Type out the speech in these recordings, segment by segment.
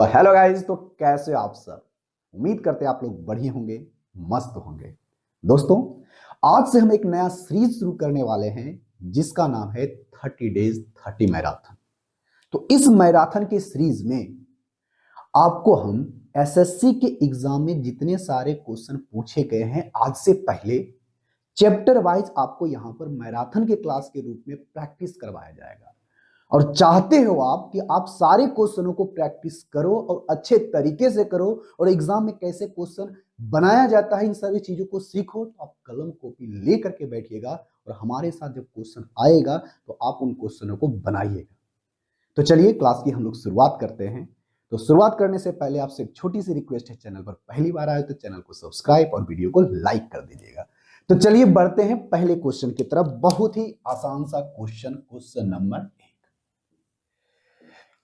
Hello guys, तो कैसे आप सब। उम्मीद करते हैं आप लोग बढ़िया होंगे, मस्त होंगे। दोस्तों, आज से हम एक नया सीरीज शुरू करने वाले हैं जिसका नाम है 30 डेज 30 मैराथन। तो इस मैराथन की सीरीज में आपको हम एसएससी के एग्जाम में जितने सारे क्वेश्चन पूछे गए हैं आज से पहले चैप्टर वाइज आपको यहां पर मैराथन के क्लास के रूप में प्रैक्टिस करवाया जाएगा। और चाहते हो आप कि आप सारे क्वेश्चनों को प्रैक्टिस करो और अच्छे तरीके से करो और एग्जाम में कैसे क्वेश्चन बनाया जाता है इन सभी चीजों को सीखो, तो आप कलम कॉपी लेकर के बैठिएगा और हमारे साथ जब क्वेश्चन आएगा तो आप उन क्वेश्चनों को बनाइएगा। तो चलिए क्लास की हम लोग शुरुआत करते हैं। तो शुरुआत करने से पहले आपसे एक छोटी सी रिक्वेस्ट है, चैनल पर पहली बार आए तो चैनल को सब्सक्राइब और वीडियो को लाइक कर दीजिएगा। तो चलिए बढ़ते हैं पहले क्वेश्चन की तरफ। बहुत ही आसान सा क्वेश्चन, क्वेश्चन नंबर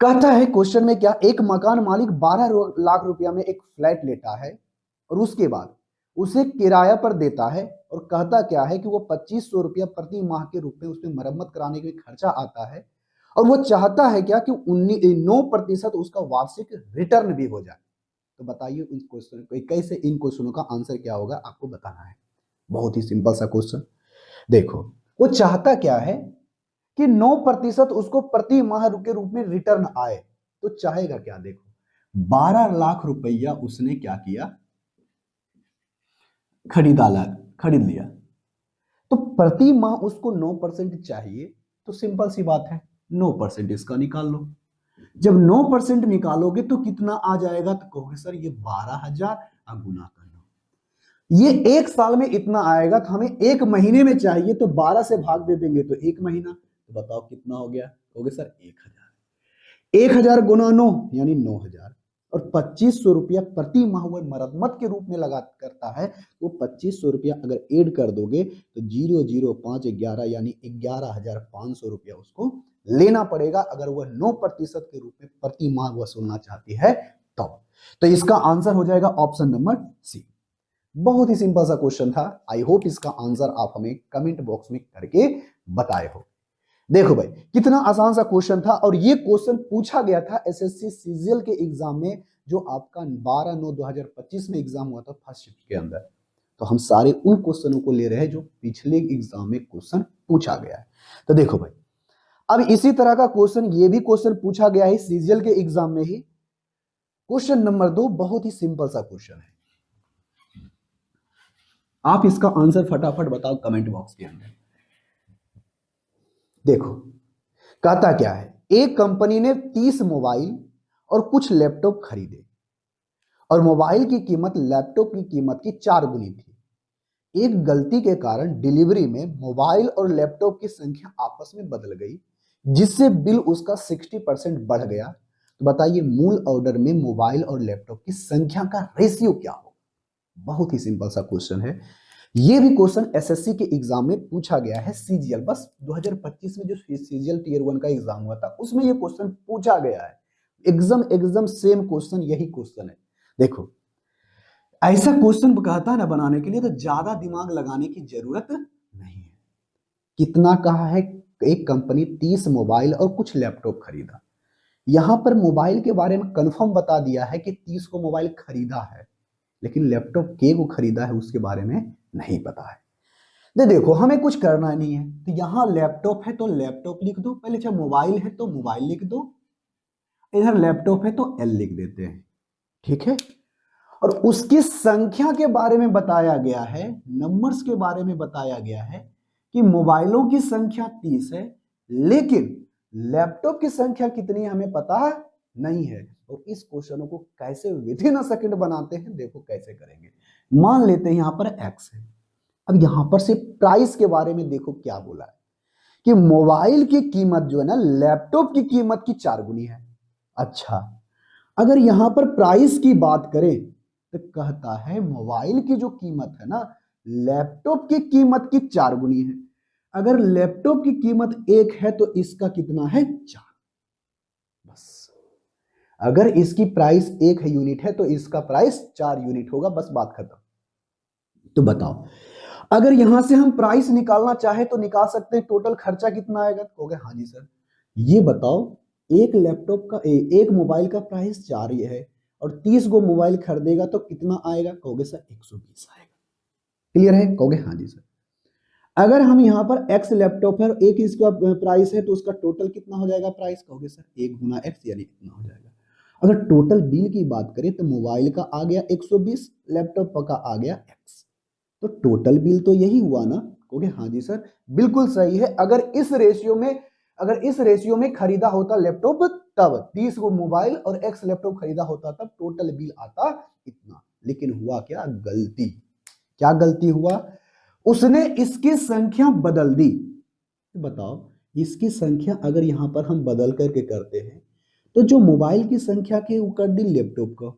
कहता है क्वेश्चन में क्या, एक मकान मालिक 12 लाख रुपया में एक फ्लैट लेता है और उसके बाद उसे किराया पर देता है और कहता क्या है कि वो 2500 रुपया प्रति माह के रूप में उसमें मरम्मत कराने के लिए खर्चा आता है और वो चाहता है क्या कि 9% उसका वार्षिक रिटर्न भी हो जाए। तो बताइए इन क्वेश्चन कैसे, इन क्वेश्चनों का आंसर क्या होगा आपको बताना है। बहुत ही सिंपल सा क्वेश्चन। देखो, वो चाहता क्या है कि 9% उसको प्रति माह के रूप में रिटर्न आए। तो चाहेगा क्या, देखो 12 लाख रुपया उसने क्या किया, खरीद लिया। तो प्रति माह उसको 9% चाहिए। तो सिंपल सी बात है, 9% इसका निकाल लो। जब 9% निकालोगे तो कितना आ जाएगा, तो कहोगे सर ये 12,000, अब गुना कर लो। ये एक साल में इतना आएगा, तो हमें एक महीने में चाहिए, तो 12 से भाग दे देंगे तो एक महीना। तो बताओ कितना हो गया, कहोगे सर 1,000। 1,000 गुना 9 यानी 9,000। और 2500 रुपया प्रति माह वो मरम्मत के रूप में लगा करता है। वो 2500 रुपया अगर ऐड कर दोगे तो 00511 यानी 11,500 रुपया उसको लेना पड़ेगा अगर वह 9% के रूप में प्रति माह वसूलना चाहती है तो इसका आंसर हो जाएगा ऑप्शन नंबर सी। बहुत ही सिंपल सा क्वेश्चन था। आई होप इसका आंसर आप हमें कमेंट बॉक्स में करके बताए हो। देखो भाई, कितना आसान सा क्वेश्चन था और ये क्वेश्चन पूछा गया था एसएससी सीजीएल के एग्जाम में, जो आपका 12/9/2025 में एग्जाम हुआ था फर्स्ट शिफ्ट के अंदर। तो हम सारे उन क्वेश्चनों को ले रहे हैं जो पिछले एग्जाम में क्वेश्चन पूछा गया है। तो देखो भाई, अब इसी तरह का क्वेश्चन, ये भी क्वेश्चन पूछा गया है सीजीएल के एग्जाम में ही। क्वेश्चन नंबर 2 बहुत ही सिंपल सा क्वेश्चन है। आप इसका आंसर फटाफट बताओ कमेंट बॉक्स के अंदर। देखो, कहता क्या है, एक कंपनी ने 30 मोबाइल और कुछ लैपटॉप खरीदे और मोबाइल की कीमत लैपटॉप की कीमत की 4 गुनी थी। एक गलती के कारण डिलीवरी में मोबाइल और लैपटॉप की संख्या आपस में बदल गई, जिससे बिल उसका 60% बढ़ गया। तो बताइए मूल ऑर्डर में मोबाइल और लैपटॉप की संख्या का रेशियो क्या हो। बहुत ही सिंपल सा क्वेश्चन है। ये भी क्वेश्चन एसएससी के एग्जाम में पूछा गया है सीजीएल, बस 2025 में जो सीजीएल टियर 1 का एग्जाम हुआ था उसमें ये क्वेश्चन पूछा गया है। एकदम सेम क्वेश्चन, यही क्वेश्चन है। देखो, ऐसा क्वेश्चन कहता है ना बनाने के लिए तो ज्यादा दिमाग लगाने की जरूरत नहीं है। कितना कहा है, एक कंपनी 30 मोबाइल और कुछ लैपटॉप खरीदा। यहां पर मोबाइल के बारे में कंफर्म बता दिया है कि 30 को मोबाइल खरीदा है, लेकिन लैपटॉप के को खरीदा है उसके बारे में नहीं पता है। देखो, हमें कुछ करना नहीं है, तो यहां लैपटॉप है तो लैपटॉप लिख दो पहले, जब मोबाइल है तो मोबाइल लिख दो, इधर लैपटॉप है तो एल लिख देते हैं, ठीक है। और उसकी संख्या के बारे में बताया गया है, नंबर्स के बारे में बताया गया है कि मोबाइलों की संख्या 30 है, लेकिन लैपटॉप की संख्या कितनी है हमें पता नहीं है। और इस क्वेश्चन को कैसे विद इन अ सेकंड बनाते हैं, देखो कैसे करेंगे। मान लेते हैं यहां पर एक्स है। अब यहां पर से प्राइस के बारे में देखो क्या बोला है कि मोबाइल की कीमत जो है ना लैपटॉप की कीमत की 4 गुनी है। अच्छा, अगर यहां पर प्राइस की बात करें तो कहता है मोबाइल की जो कीमत है ना लैपटॉप की कीमत की 4 गुनी है। अगर लैपटॉप की कीमत 1 है तो इसका कितना है 4। बस, अगर इसकी प्राइस 1 यूनिट है तो इसका प्राइस 4 यूनिट होगा, बस बात खत्म। तो बताओ, अगर यहां से हम प्राइस निकालना चाहे तो निकाल सकते हैं, टोटल खर्चा कितना आएगा, तो कहोगे हाँ जी सर। ये बताओ एक लैपटॉप का एक मोबाइल का प्राइस 4 ये है और 30 गो मोबाइल खरीदेगा तो कितना आएगा? कहोगे सर 120 आएगा। क्लियर है? कहोगे हाँ जी सर। अगर हम यहाँ पर एक्स लैपटॉप है और एक इसका प्राइस है तो उसका टोटल कितना हो जाएगा प्राइस? कहोगे सर 1 गुना एक्स यानी कितना हो जाएगा। अगर टोटल बिल की बात करें तो मोबाइल का आ गया 120, लैपटॉप का आ गया एक्स, तो टोटल बिल तो यही हुआ ना? कहोगे हाँ जी सर बिल्कुल सही है। अगर इस रेशियो में खरीदा होता लैपटॉप तब 30 गो मोबाइल और एक्स लैपटॉप खरीदा होता तब टोटल बिल आता इतना। लेकिन हुआ क्या? गलती। क्या गलती हुआ? उसने इसकी संख्या बदल दी। बताओ इसकी संख्या अगर यहां पर हम बदल करके करते हैं तो जो मोबाइल की संख्या थी वो कर दी लैपटॉप का।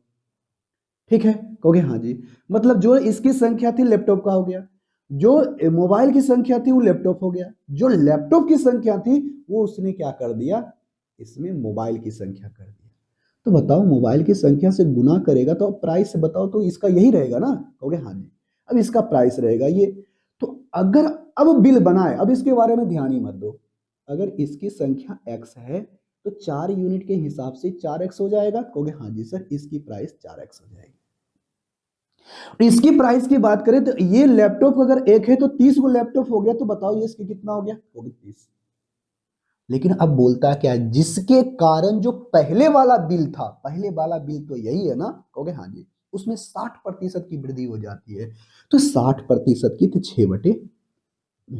ठीक है? कहोगे हाँ जी। मतलब जो इसकी संख्या थी लैपटॉप का हो गया, जो मोबाइल की संख्या थी वो लैपटॉप हो गया, जो लैपटॉप की संख्या थी वो उसने क्या कर दिया? इसमें मोबाइल की संख्या कर दिया। तो बताओ मोबाइल की संख्या से गुना करेगा तो प्राइस बताओ तो इसका यही रहेगा ना? कहोगे हाँ जी। अब इसका प्राइस रहेगा ये। तो अगर अब बिल बनाए, अब इसके बारे में ध्यान ही मत दो। अगर इसकी संख्या x है तो 4 यूनिट के हिसाब से 4x हो जाएगा। कहोगे हाँ जी सर इसकी प्राइस 4x हो जाएगी। इसकी प्राइस की बात करें तो ये लैपटॉप अगर एक है तो 30 को लैपटॉप हो गया, तो बताओ ये इसकी कितना हो गया? होगी 30। लेकिन अब बोलता क्या है? जिसके कारण जो पहले वाला बिल था, पहले वाला बिल तो यही है ना? कहोगे हाँ जी। उसमें 60% की वृद्धि हो जाती है। तो 60% की तो 6 बटे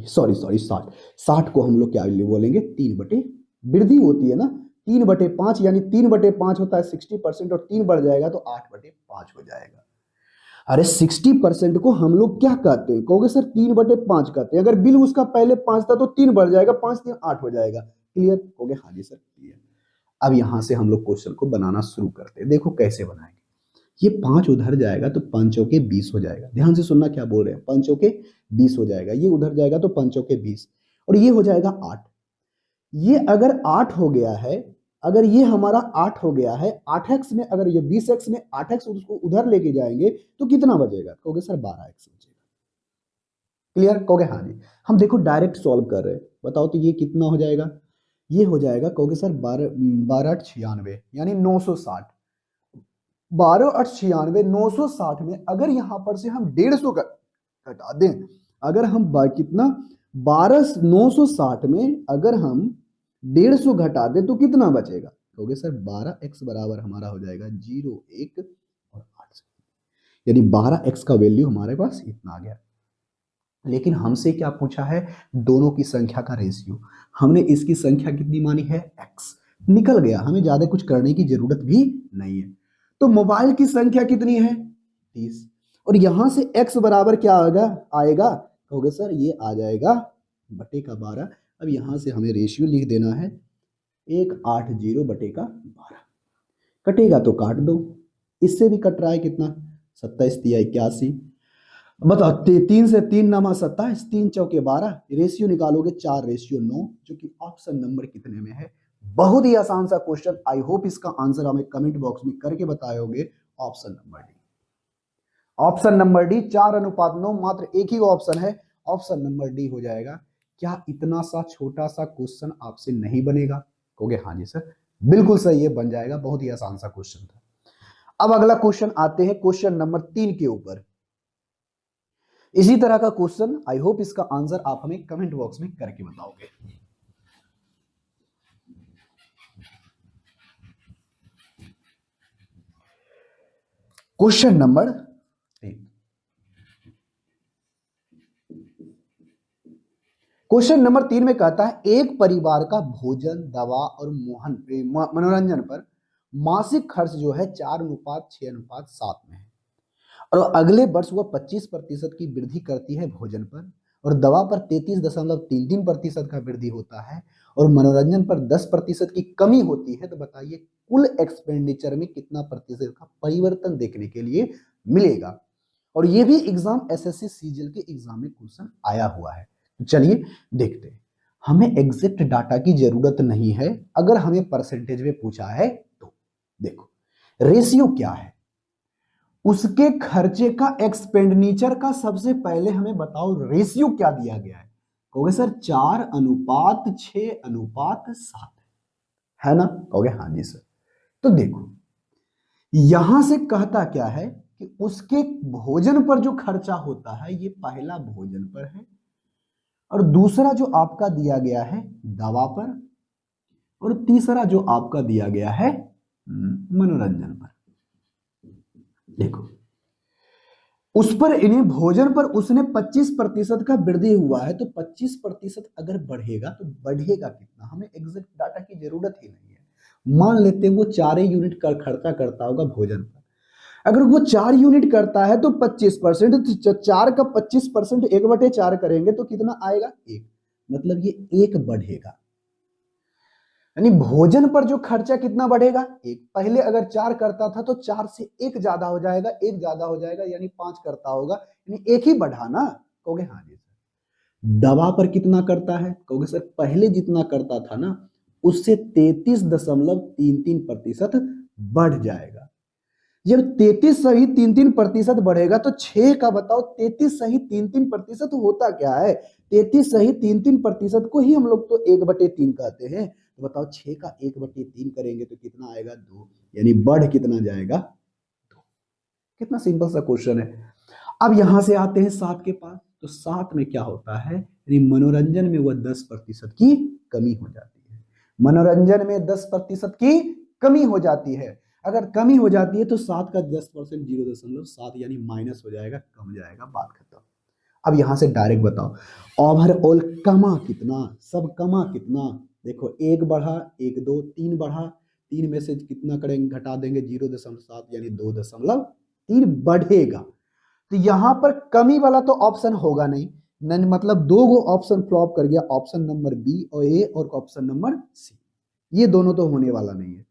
सॉरी सॉरी 60 को हम लोग क्या बोलेंगे? 3 बटे वृद्धि होती है ना, 3/5 यानी 3/5 होता है 60% और 3 बढ़ जाएगा तो 8/5 हो जाएगा। अरे 60% को हम लोग क्या कहते हैं? कहोगे सर 3/5 कहते हैं। अगर बिल उसका पहले 5 था तो 3 बढ़ जाएगा, 5 3 8 हो जाएगा। क्लियर? कहोगे हाँ जी सर क्लियर। अब यहां से हम लोग क्वेश्चन को बनाना शुरू करते हैं। देखो कैसे बनाएंगे। ये 5 उधर जाएगा तो 5 चौके 20 हो जाएगा। ध्यान से सुनना क्या बोल रहे हैं। 5 चौके 20 हो जाएगा। ये उधर जाएगा तो 5 चौके 20 और ये हो जाएगा 8। ये अगर 8 हो गया है, अगर ये हमारा 8 हो गया है, 8x में अगर ये 20x में 8x उसको उधर लेके जाएंगे तो कितना बचेगा? कहोगे सर 12x बचेगा। क्लियर? कहोगे हाँ जी। हम देखो डायरेक्ट सॉल्व कर रहे हैं। बताओ तो ये कितना हो जाएगा? ये हो जाएगा कहोगे सर 12 12 8 96 यानी 960। 12 8 96 960 में अगर यहां पर से हम 150 घटा दें, अगर हम कितना 960 में अगर हम 150 घटा दें तो कितना बचेगा? कहोगे सर 12x बराबर हमारा हो जाएगा 0 1 और 8, यानी 12x का वैल्यू हमारे पास इतना आ गया। लेकिन हमसे क्या पूछा है? दोनों की संख्या का रेशियो। हमने इसकी संख्या कितनी मानी है? x। निकल गया, हमें ज्यादा कुछ करने की जरूरत भी नहीं है। तो मोबाइल की संख्या कितनी है? 30। और यहां से x बराबर क्या आएगा? कहोगे सर ये आ जाएगा बटे का 12। अब यहां से हमें रेशियो लिख देना है 180 बटे का 12। कटेगा तो काट दो। इससे भी कट रहा है कितना? 27 तिया 81। बताओ 3 से 3 नमा 27, 3 चौके 12, रेशियो निकालोगे 4:9, जो कि ऑप्शन नंबर कितने में है? बहुत ही आसान सा क्वेश्चन। आई होप इसका आंसर हमें कमेंट बॉक्स में करके बताए होगे। Option number D. Option number D 4:9, मात्र एक ही ऑप्शन है, ऑप्शन नंबर डी हो जाएगा। क्या इतना सा छोटा सा क्वेश्चन आपसे नहीं बनेगा? कहोगे हाँ जी सर बिल्कुल सही है, बन जाएगा। बहुत ही आसान सा क्वेश्चन था। अब अगला क्वेश्चन आते हैं क्वेश्चन नंबर 3 के ऊपर। इसी तरह का क्वेश्चन, आई होप इसका आंसर आप हमें कमेंट बॉक्स में करके बताओगे। Question number 3। क्वेश्चन नंबर 3 में कहता है एक परिवार का भोजन, दवा और मनोरंजन पर मासिक खर्च जो है 4:6:7 में है और अगले वर्ष वह 25% की वृद्धि करती है भोजन पर, और दवा पर 33.33% का वृद्धि होता है और मनोरंजन पर 10% की कमी होती है। तो बताइए कुल एक्सपेंडिचर में कितना प्रतिशत का परिवर्तन देखने के लिए मिलेगा? और ये भी एग्जाम एसएससी सीजीएल के एग्जाम में क्वेश्चन आया हुआ है। तो चलिए देखते हैं। हमें एग्जैक्ट डाटा की जरूरत नहीं है, अगर हमें परसेंटेज में पूछा है तो देखो रेशियो क्या है, उसके खर्चे का एक्सपेंडिचर का सबसे पहले हमें बताओ रेशियो क्या दिया गया है। कहोगे सर 4:6:7 है। है ना? कहोगे हाँ जी सर। तो देखो यहां से कहता क्या है कि उसके भोजन पर जो खर्चा होता है ये पहला भोजन पर है, और दूसरा जो आपका दिया गया है दवा पर, और तीसरा जो आपका दिया गया है मनोरंजन पर। देखो उस पर इन्हें भोजन पर उसने 25% का वृद्धि हुआ है, तो 25% अगर बढ़ेगा तो बढ़ेगा कितना, हमें एग्जैक्ट डाटा की जरूरत ही नहीं है। मान लेते हैं वो 4 यूनिट का खर्चा करता होगा भोजन पर, अगर वो 4 यूनिट करता है तो 25%, तो 4 का 25% 1/4 करेंगे तो कितना आएगा 1, मतलब ये 1 बढ़ेगा। यानी भोजन पर जो खर्चा कितना बढ़ेगा 1, पहले अगर 4 करता था तो 4 से 1 ज्यादा हो जाएगा, 1 ज्यादा हो जाएगा यानी 5 करता होगा, यानी 1 ही बढ़ा ना। कहोगे हाँ जी सर। दवा पर कितना करता है, कहोगे सर पहले जितना करता था ना उससे 33.33% बढ़ जाएगा। जब 33.33% बढ़ेगा तो 6 का बताओ 33.33% होता क्या है, 33.33% को ही हम लोग तो 1/3 कहते हैं। तो बताओ 6 का 1/3 करेंगे तो कितना आएगा 2, यानी बढ़ कितना जाएगा 2। कितना सिंपल सा क्वेश्चन है। अब यहां से आते हैं 7 के पास, तो 7 में क्या होता है, यानी मनोरंजन में वह 10% की कमी हो जाती है। मनोरंजन में 10% की कमी हो जाती है। अगर कमी हो जाती है तो 7 का 10% 0.7 यानी माइनस हो जाएगा, कम जाएगा, बात खत्म। अब यहां से डायरेक्ट बताओ ओवरऑल कमा कितना, सब कमा कितना। देखो 1 बढ़ा, 1 2 3 बढ़ा, 3 में से कितना करेंगे घटा देंगे 0.7 यानी 2.3 बढ़ेगा। तो यहां पर कमी वाला तो ऑप्शन होगा नहीं, मतलब 2 गो ऑप्शन फ्लॉप कर गया, ऑप्शन नंबर बी और ए और ऑप्शन नंबर सी, ये दोनों तो होने वाला नहीं है।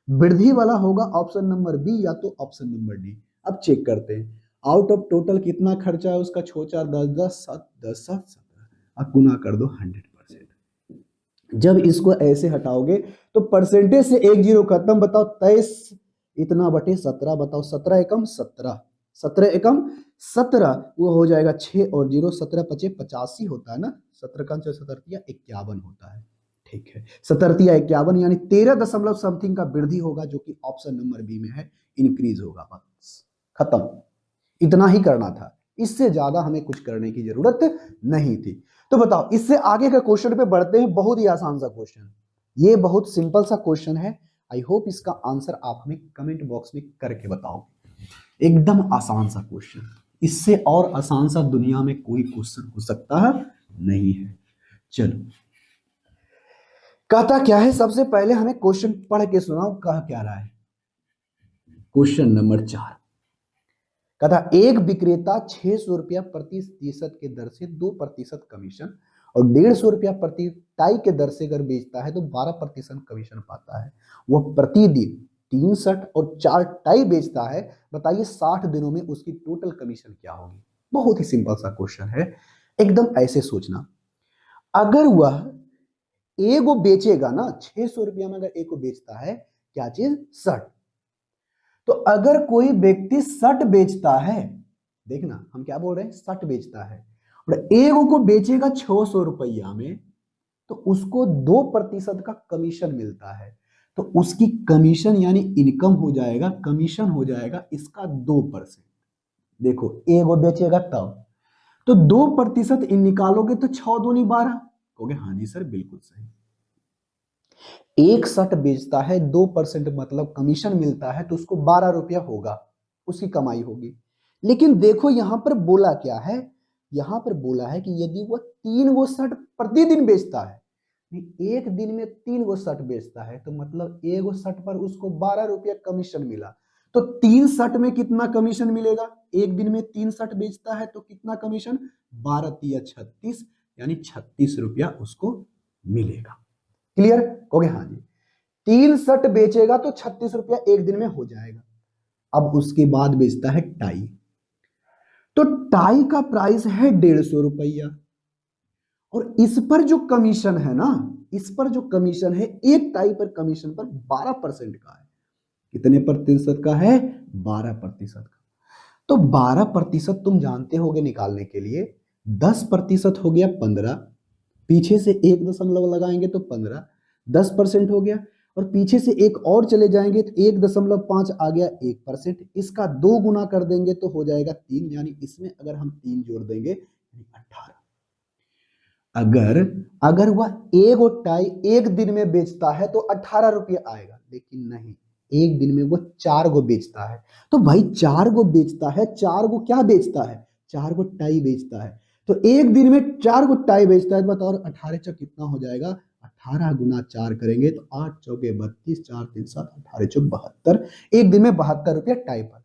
वृद्धि वाला होगा ऑप्शन नंबर बी या तो ऑप्शन नंबर डी। अब चेक करते हैं आउट ऑफ टोटल कितना खर्चा है उसका, 6 4 10 10 7 10 7 17, अब गुना कर दो 100%। जब इसको ऐसे हटाओगे तो परसेंटेज से एक जीरो खत्म, बताओ 23 इतना बटे 17, बताओ 17 एकम 17, 17 एकम 17, वो हो जाएगा 6 और 0, 17 पचे 85 होता है ना, 17 का 17 होता है। ठीक है 17 51 यानी 13 दशमलव समथिंग का वृद्धि होगा, जो कि ऑप्शन नंबर बी में है, इंक्रीज होगा। बस खत्म, इतना ही करना था, इससे ज्यादा हमें कुछ करने की जरूरत नहीं थी। तो बताओ इससे आगे का क्वेश्चन पे बढ़ते हैं, बहुत ही आसान सा क्वेश्चन, ये बहुत सिंपल सा क्वेश्चन है। आई होप इसका आंसर आप हमें कमेंट बॉक्स में करके बताओ। एकदम आसान सा क्वेश्चन, इससे और आसान सा दुनिया में कोई क्वेश्चन हो सकता है नहीं है। चलो कहता क्या है, सबसे पहले हमें क्वेश्चन पढ़ के सुनाओ कह क्या रहा है। क्वेश्चन नंबर 4 कहता एक विक्रेता 600 रुपया प्रतिशत के दर से 2% कमीशन और 150 रुपया प्रति टाई के दर से अगर बेचता है तो 12% कमीशन पाता है। वह प्रतिदिन 3 शर्ट और 4 टाई बेचता है, बताइए 60 दिनों में उसकी टोटल कमीशन क्या होगी। बहुत ही सिंपल सा क्वेश्चन है, एकदम ऐसे सोचना। अगर वह एगो बेचेगा ना 600 रुपया में, अगर एक को बेचता है क्या चीज, शर्ट, तो अगर कोई व्यक्ति शर्ट बेचता है, देखना हम क्या बोल रहे हैं, शर्ट बेचता है और एगो को बेचेगा 600 रुपया में, तो उसको 2% का कमीशन मिलता है। तो उसकी कमीशन यानी इनकम हो जाएगा, कमीशन हो जाएगा इसका 2%। देखो एगो बेचेगा तब, तो 2% इन निकालोगे तो 6 दूनी 12, कहोगे हाँ जी सर बिल्कुल सही। एक शर्ट बेचता है 2% मतलब कमीशन मिलता है, तो उसको 12 रुपया होगा, उसकी कमाई होगी। लेकिन देखो यहां पर बोला क्या है, यहां पर बोला है कि यदि वह 3 गो शर्ट प्रतिदिन बेचता है, एक दिन में 3 गो शर्ट बेचता है, तो मतलब एक गो शर्ट पर उसको 12 रुपया कमीशन मिला। तो 3 शर्ट में कितना कमीशन मिलेगा, एक दिन में 3 शर्ट बेचता है तो कितना कमीशन, 12 तिया 36 यानी 36 रुपया उसको मिलेगा। क्लियर, कहोगे हाँ जी। 3 शर्ट बेचेगा तो 36 रुपया एक दिन में हो जाएगा। अब उसके बाद बेचता है टाई, तो टाई का प्राइस है 150 रुपया, और इस पर जो कमीशन है ना, इस पर जो कमीशन है एक टाई पर कमीशन पर 12% का है। कितने प्रतिशत का है, 12% का। तो 12% तुम जानते होगे निकालने के लिए, 10% हो गया 15, पीछे से 1 दशमलव लगाएंगे तो 15, 10% हो गया, और पीछे से एक और चले जाएंगे तो 1.5 आ गया 1%। इसका 2 गुना कर देंगे तो हो जाएगा 3, यानी इसमें अगर हम 3 जोड़ देंगे 18। अगर अगर वह एक और टाई एक दिन में बेचता है तो 18 रुपये आएगा, लेकिन नहीं, एक दिन में वो 4 गो बेचता है। तो भाई 4 गो बेचता है, 4 गो क्या बेचता है, 4 गो टाई बेचता है। तो एक दिन में 4 गो टाई बेचता है, बताओ 18 चौक कितना हो जाएगा, 18 गुना 4 करेंगे तो 8 चौके 32, 4 3 7, 18 चौक 72। एक दिन में 72 रुपया टाई पर।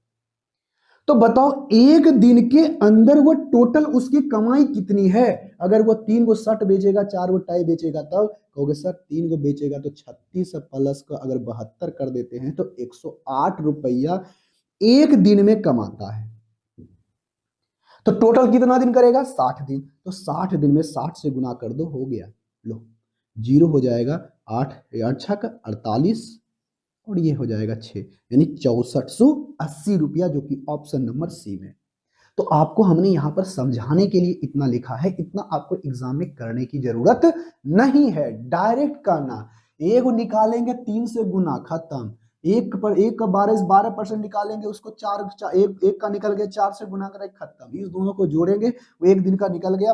तो बताओ एक दिन के अंदर वो टोटल उसकी कमाई कितनी है। अगर वो 3 गो शर्ट बेचेगा, 4 गो टाई बेचेगा, तब कहोगे सर 3 गो बेचेगा तो 36 प्लस का अगर 72 कर देते हैं तो 108 रुपया एक दिन में कमाता है। तो टोटल कितना दिन करेगा, 60 दिन। तो 60 दिन में 60 से गुना कर दो, हो गया, लो जीरो हो जाएगा, 8 अच्छा का 48 और ये हो जाएगा 6, यानी 6480 रुपया, जो कि ऑप्शन नंबर सी में। तो आपको हमने यहां पर समझाने के लिए इतना लिखा है, इतना आपको एग्जाम में करने की जरूरत नहीं है, डायरेक्ट करना। एक निकालेंगे 3 से गुना, खत्म। एक का 12% निकालेंगे, उसको एक का निकल गया 4 से गुना करेंगे, खत्म। इस दोनों को जोड़ेंगे, वो एक दिन का निकल गया,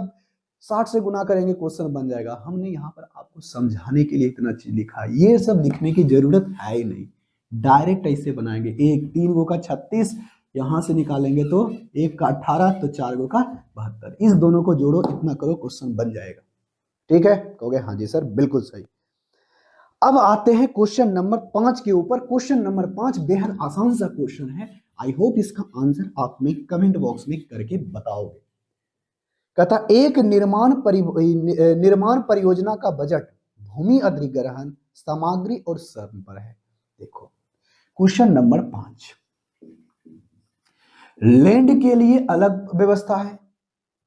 60 से गुना करेंगे, क्वेश्चन बन जाएगा। हमने यहाँ पर आपको समझाने के लिए इतना चीज लिखा है, ये सब लिखने की जरूरत है ही नहीं, डायरेक्ट ऐसे बनाएंगे। एक 3 गो का 36, यहां से निकालेंगे तो एक का 18, तो 4 गो का 72, इस दोनों को जोड़ो, इतना करो, क्वेश्चन बन जाएगा। ठीक है, कहोगे हाँ जी सर बिल्कुल सही। अब आते हैं क्वेश्चन नंबर 5 के ऊपर। क्वेश्चन नंबर 5 बेहद आसान सा क्वेश्चन है, आई होप इसका आंसर आप में कमेंट बॉक्स में करके बताओगे। कहता एक निर्माण परियोजना का बजट भूमि अधिग्रहण, सामग्री और श्रम पर है। देखो क्वेश्चन नंबर 5, लैंड के लिए अलग व्यवस्था है,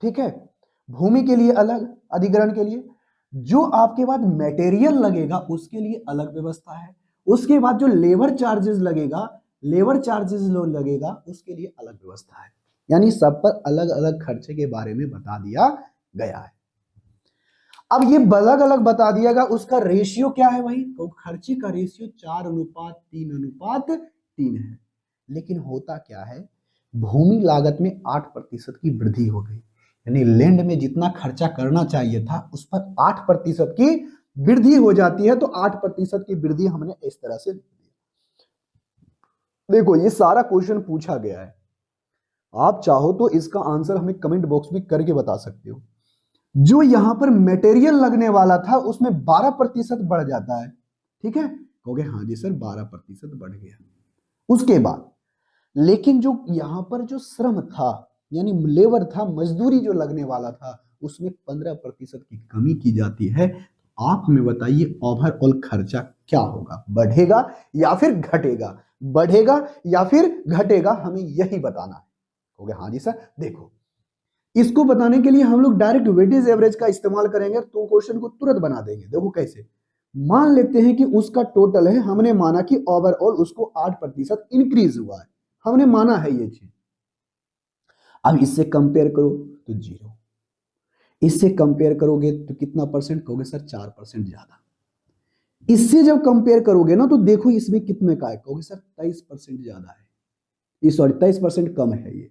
ठीक है, भूमि के लिए अलग, अधिग्रहण के लिए, जो आपके बाद मटेरियल लगेगा उसके लिए अलग व्यवस्था है, उसके बाद जो लेबर चार्जेस लगेगा, लगेगा उसके लिए अलग व्यवस्था है। यानी सब पर अलग अलग खर्चे के बारे में बता दिया गया है। अब ये अलग अलग बता दिया गया, उसका रेशियो क्या है भाई, तो खर्चे का रेशियो 4:3:3 है। लेकिन होता क्या है, भूमि लागत में 8% की वृद्धि हो गई, यानी लैंड में जितना खर्चा करना चाहिए था उस पर 8% की वृद्धि हो जाती है। तो 8% की वृद्धि हमने इस तरह से, देखो ये सारा क्वेश्चन पूछा गया है, आप चाहो तो इसका आंसर हमें कमेंट बॉक्स में करके बता सकते हो। जो यहां पर मटेरियल लगने वाला था उसमें 12% बढ़ जाता है, ठीक है, कहोगे हाँ जी सर 12% बढ़ गया। उसके बाद लेकिन जो यहां पर जो श्रम था, यानी लेबर था, मजदूरी जो लगने वाला था, उसमें 15% की कमी की जाती है। आप हमें बताइए ओवरऑल खर्चा क्या होगा, बढ़ेगा या फिर घटेगा, बढ़ेगा या फिर घटेगा, हमें यही बताना है। कहोगे हाँ जी सर। देखो इसको बताने के लिए हम लोग डायरेक्ट वेटेज एवरेज का इस्तेमाल करेंगे तो क्वेश्चन को तुरंत बना देंगे। देखो कैसे, मान लेते हैं कि उसका टोटल है, हमने माना कि ओवरऑल उसको 8% इंक्रीज हुआ है, हमने माना है ये चीज। अब इससे कंपेयर करो तो 0, इससे कंपेयर करोगे तो कितना परसेंट, कहोगे सर 4% ज्यादा। इससे जब कंपेयर करोगे ना तो देखो इसमें कितने का है, कहोगे सर 23% ज्यादा है, ये सॉरी 23% कम है,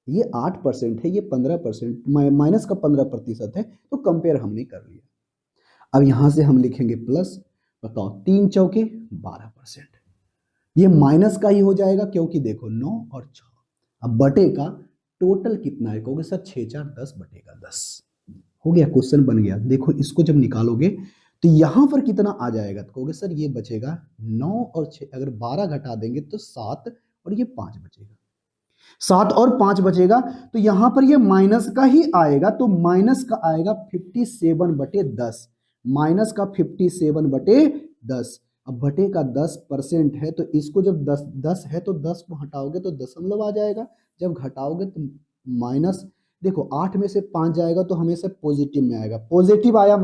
ये 8% है, ये 15% माइनस का 15% है, तो कंपेयर हमने कर लिया। अब यहां से हम लिखेंगे प्लस, बताओ 3 चौके 12%, ये माइनस का ही हो जाएगा क्योंकि देखो 9 और 6। अब बटे का टोटल कितना है, कहोगे सर 6 4 10 बटेगा 10, हो गया, क्वेश्चन बन गया। देखो इसको जब निकालोगे तो यहां पर कितना आ जाएगा, तो कहोगे सर ये बचेगा 9 और 6, अगर 12 घटा देंगे तो 7 और ये 5 बचेगा, 7 और 5 बचेगा। तो यहां पर ये माइनस का ही आएगा, तो माइनस का आएगा 57/10, माइनस का 57/10। अब बटे का 10% है, तो इसको जब 10 है तो 10 को हटाओगे तो दशमलव आ जाएगा, जब घटाओगे तो माइनस, देखो 8 में से 5 जाएगा तो हमेशा पॉजिटिव में आएगा, पॉजिटिव आया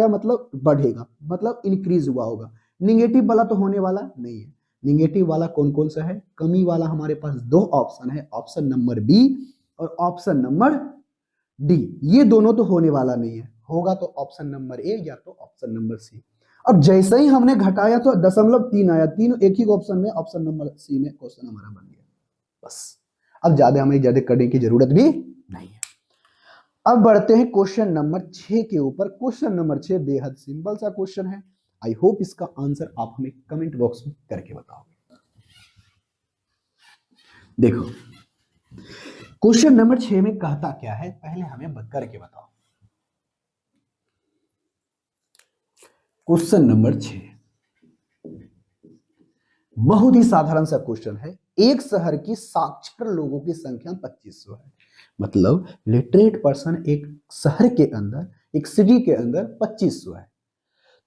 मतलब बढ़ेगा, मतलब इंक्रीज हुआ होगा। निगेटिव वाला तो होने वाला नहीं है। निगेटिव वाला कौन कौन सा है, कमी वाला हमारे पास 2 ऑप्शन है, ऑप्शन नंबर बी और ऑप्शन नंबर डी, ये दोनों तो होने वाला नहीं है, होगा तो ऑप्शन नंबर ए या तो ऑप्शन नंबर सी। अब जैसे ही हमने घटाया तो 0.3 आया, तीन एक ही ऑप्शन में, ऑप्शन नंबर सी में क्वेश्चन हमारा बन गया। बस अब हमें ज्यादा करने की जरूरत भी नहीं है। अब बढ़ते हैं क्वेश्चन नंबर 6 के ऊपर। क्वेश्चन नंबर 6 बेहद सिंपल सा क्वेश्चन है। आई होप इसका आंसर आप हमें कमेंट बॉक्स में करके बताओगे। देखो क्वेश्चन नंबर 6 में कहता क्या है, पहले हमें करके बताओ। क्वेश्चन नंबर 6 बहुत ही साधारण सा क्वेश्चन है। एक शहर की साक्षर लोगों की संख्या 2500 है। मतलब लिटरेट पर्सन एक शहर के अंदर, एक सिटी के अंदर 2500 है।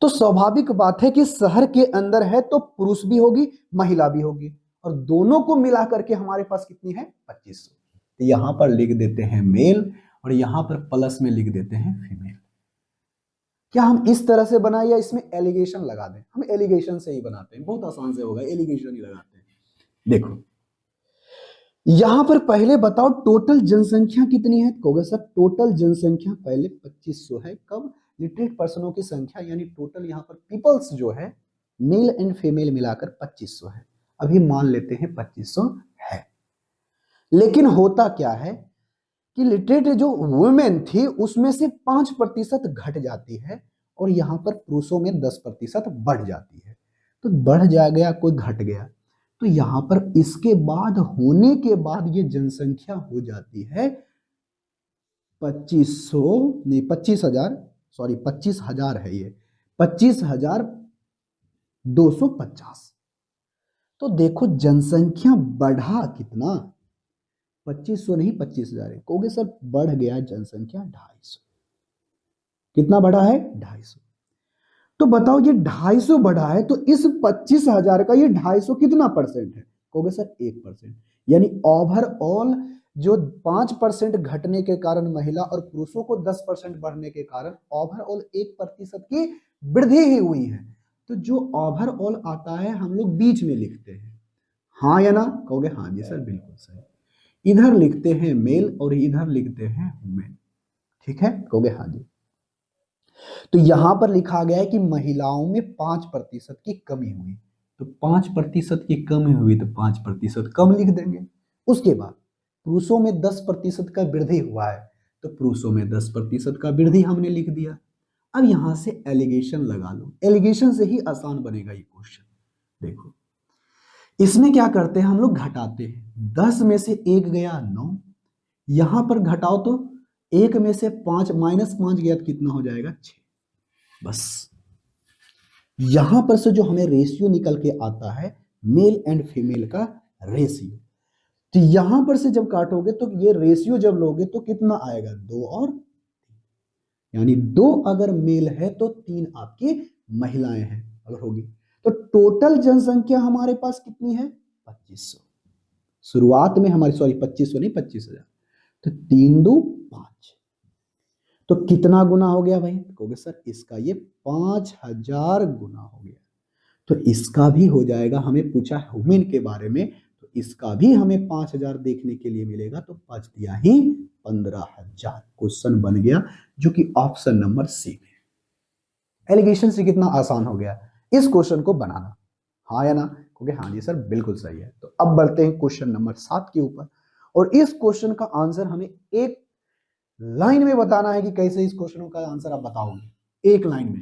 तो स्वाभाविक बात है कि शहर के अंदर है तो पुरुष भी होगी, महिला भी होगी, और दोनों को मिलाकर के हमारे पास कितनी है, 2500। तो यहां पर लिख देते हैं मेल और यहां पर प्लस में लिख देते हैं फीमेल। क्या हम इस तरह से बनाए या इसमें एलिगेशन लगा दें? हम एलिगेशन से ही बनाते हैं, बहुत आसान से होगा, एलिगेशन ही लगाते हैं। देखो यहां पर पहले बताओ टोटल जनसंख्या कितनी है। कहोगे सर टोटल जनसंख्या पहले 2500 है। कब? लिटरेट पर्सनों की संख्या यानी टोटल यहां पर पीपल्स जो है मेल एंड फीमेल मिलाकर 2500 है। अभी मान लेते हैं 2500 है। लेकिन होता क्या है कि लिटरेट जो वुमेन थी उसमें से 5% घट जाती है और यहां पर पुरुषों में 10% बढ़ जाती है। तो बढ़ जा गया, कोई घट गया, तो यहां पर इसके बाद होने के बाद ये जनसंख्या हो जाती है 2500 नहीं 25,000, सॉरी 25,000 है ये, 25,250। तो देखो जनसंख्या बढ़ा कितना, 2500 नहीं 25,000 है। कहोगे सर बढ़ गया जनसंख्या 250। कितना बढ़ा है? 250। तो बताओ ये 250 बढ़ा है तो इस 25,000 का ये 250 कितना परसेंट है? कहोगे सर 1%। यानी ओवरऑल जो 5% घटने के कारण महिला और पुरुषों को 10% बढ़ने के कारण ओवरऑल 1% की वृद्धि ही हुई है। तो जो ओवरऑल आता है हम लोग बीच में लिखते हैं, हाँ या ना? कहोगे हाँ जी सर बिल्कुल सही। इधर लिखते हैं मेल और इधर लिखते हैं वुमेन। ठीक है, कहोगे हाँ जी। तो यहां पर लिखा गया है कि महिलाओं में 5% की कमी हुई, तो 5% की कमी हुई तो 5% कम लिख देंगे। उसके बाद पुरुषों में 10% का वृद्धि हुआ है तो पुरुषों में 10% का वृद्धि हमने लिख दिया। अब यहां से एलिगेशन लगा लो, एलिगेशन से ही आसान बनेगा ये क्वेश्चन। देखो इसमें क्या करते हैं हम लोग, घटाते हैं। 10 में से 1 गया 9, यहां पर घटाओ तो 1 में से 5 -5 गया तो कितना हो जाएगा 6। बस यहां पर से जो हमें रेशियो निकल के आता है मेल एंड फीमेल का रेशियो, तो यहां पर से जब काटोगे तो ये रेशियो जब लोगे तो कितना आएगा 2 और 3, यानी 2 अगर मेल है तो 3 आपकी महिलाएं हैं अगर होगी। तो टोटल जनसंख्या हमारे पास कितनी है 2500। शुरुआत में हमारी, सॉरी 2500 नहीं 25,000, तो 3 2 5, तो कितना गुना हो गया भाई? कहोगे सर इसका ये 5,000 गुना हो गया। तो इसका भी हो जाएगा, हमें पूछा वुमेन के बारे में तो इसका भी हमें 5,000 देखने के लिए मिलेगा, तो 5 दिया ही 15,000। क्वेश्चन बन गया जो कि ऑप्शन नंबर सी में। एलिगेशन से कितना आसान हो गया इस क्वेश्चन को बनाना, हाँ या ना? क्योंकि हाँ जी सर बिल्कुल सही है। तो अब बढ़ते हैं क्वेश्चन नंबर 7 के ऊपर, और इस क्वेश्चन का आंसर हमें एक लाइन में बताना है कि कैसे इस क्वेश्चन का आंसर आप बताओगे। एक लाइन में,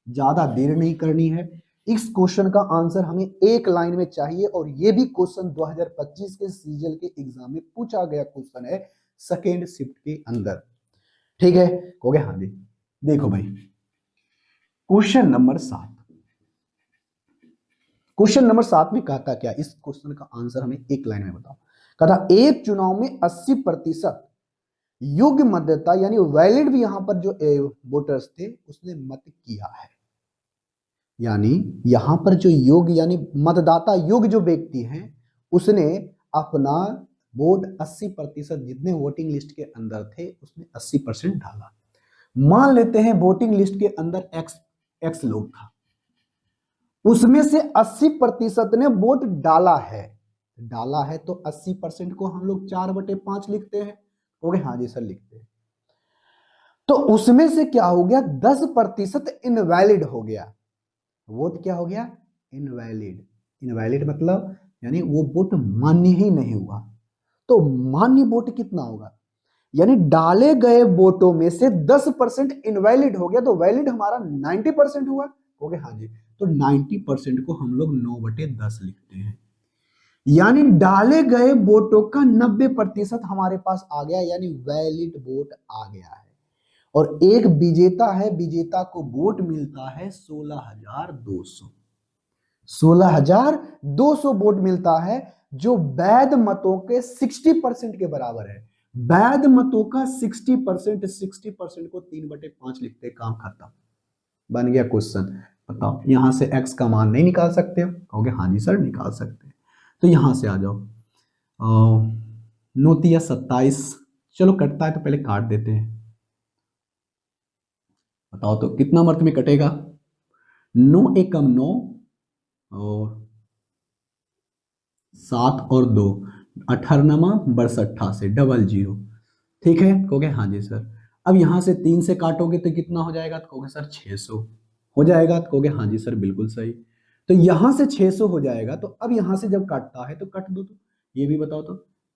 ज्यादा देर नहीं करनी है। इस क्वेश्चन का आंसर हमें एक लाइन में चाहिए, और यह भी क्वेश्चन 2025 के सीजल के एग्जाम में पूछा गया क्वेश्चन है सेकेंड शिफ्ट के अंदर। ठीक है, कहोगे हाँ जी। देखो भाई क्वेश्चन नंबर 7, क्वेश्चन नंबर 7 में कहता क्या, इस क्वेश्चन का आंसर हमें एक लाइन में बताओ। कहता एक चुनाव में 80% योग्य मतदाता यानी वैलिड भी यहां पर जो वोटर्स थे उसने मत किया है, यानी यहां पर जो योग्य यानी मतदाता योग्य जो व्यक्ति हैं उसने अपना वोट 80%, जितने वोटिंग लिस्ट के अंदर थे उसने 80% डाला। मान लेते हैं वोटिंग लिस्ट के अंदर एक्स लोग था, उसमें से 80% ने वोट डाला है। डाला है तो 80% को हम लोग 4/5 लिखते हैं। ओके हाँ जी सर लिखते हैं। तो उसमें से क्या हो गया 10% इनवैलिड हो गया। वोट क्या हो गया, इनवैलिड। इनवैलिड मतलब यानी वो वोट मान्य ही नहीं हुआ। तो मान्य वोट कितना होगा, यानी डाले गए वोटों में से 10% इनवैलिड हो गया, तो वैलिड हमारा 90% हुआ। हो गया, हाँ जी। तो 90% को हम लोग 9/10 लिखते हैं, यानी डाले गए वोटों का 90% हमारे पास आ गया, यानी वैलिड वोट आ गया है। और एक विजेता है, विजेता को वोट मिलता है 16,200। 16,200 वोट मिलता है, जो वैध मतों के 60% के बराबर है। वैध मतों का 60%, 60% को 3/5 लिखते, काम खत्म, बन गया क्वेश्चन। बताओ यहां से x का मान नहीं निकाल सकते हो, कहोगे हाँ जी सर निकाल सकते हैं। तो यहां से आ जाओ, 9×3 = 27। चलो कटता है तो पहले काट देते हैं, बताओ तो कितना मर्थ में कटेगा। 9×1 = 9, और 7 और 2, 18×9 = 88, डबल जीरो। ठीक है, कहोगे हाँ जी सर। अब यहां से 3 से काटोगे तो कितना हो जाएगा, तो कहोगे सर 600 हो जाएगा, तो कहोगे हाँ जी सर बिल्कुल सही। तो यहां से 600 हो जाएगा, तो अब यहां से जब काटता है तो कट दो, तो ये भी बताओ तो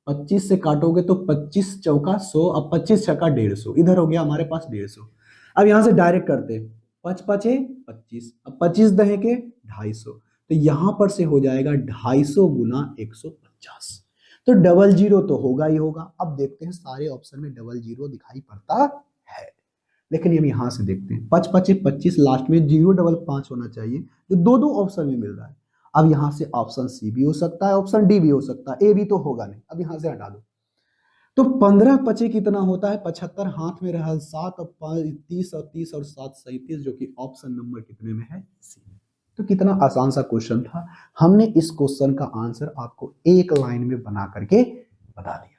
25 से काटोगे तो 25×4 = 100, अब 25×6 = 150, इधर हो गया हमारे पास 150। अब यहां से डायरेक्ट करते, 5×5 = 25, अब 25 दहे के 250, तो यहां पर से हो जाएगा 250 × 150। तो डबल जीरो तो होगा ही होगा। अब देखते हैं सारे ऑप्शन में डबल जीरो दिखाई पड़ता है, लेकिन हम यहां से देखते हैं 5×5 = 25, लास्ट में 0 5 होना चाहिए, जो दो दो ऑप्शन में मिल रहा है। अब यहां से ऑप्शन सी भी हो सकता है, ऑप्शन डी भी हो सकता है, ए भी तो होगा नहीं। अब यहां से हटा दो, तो 15×5 कितना होता है, 75, हाथ में रहा 7 और 5 30 और 30 और 7 37, जो कि ऑप्शन नंबर कितने में है, सी में। तो कितना आसान सा क्वेश्चन था, हमने इस क्वेश्चन का आंसर आपको एक लाइन में बना करके बता दिया।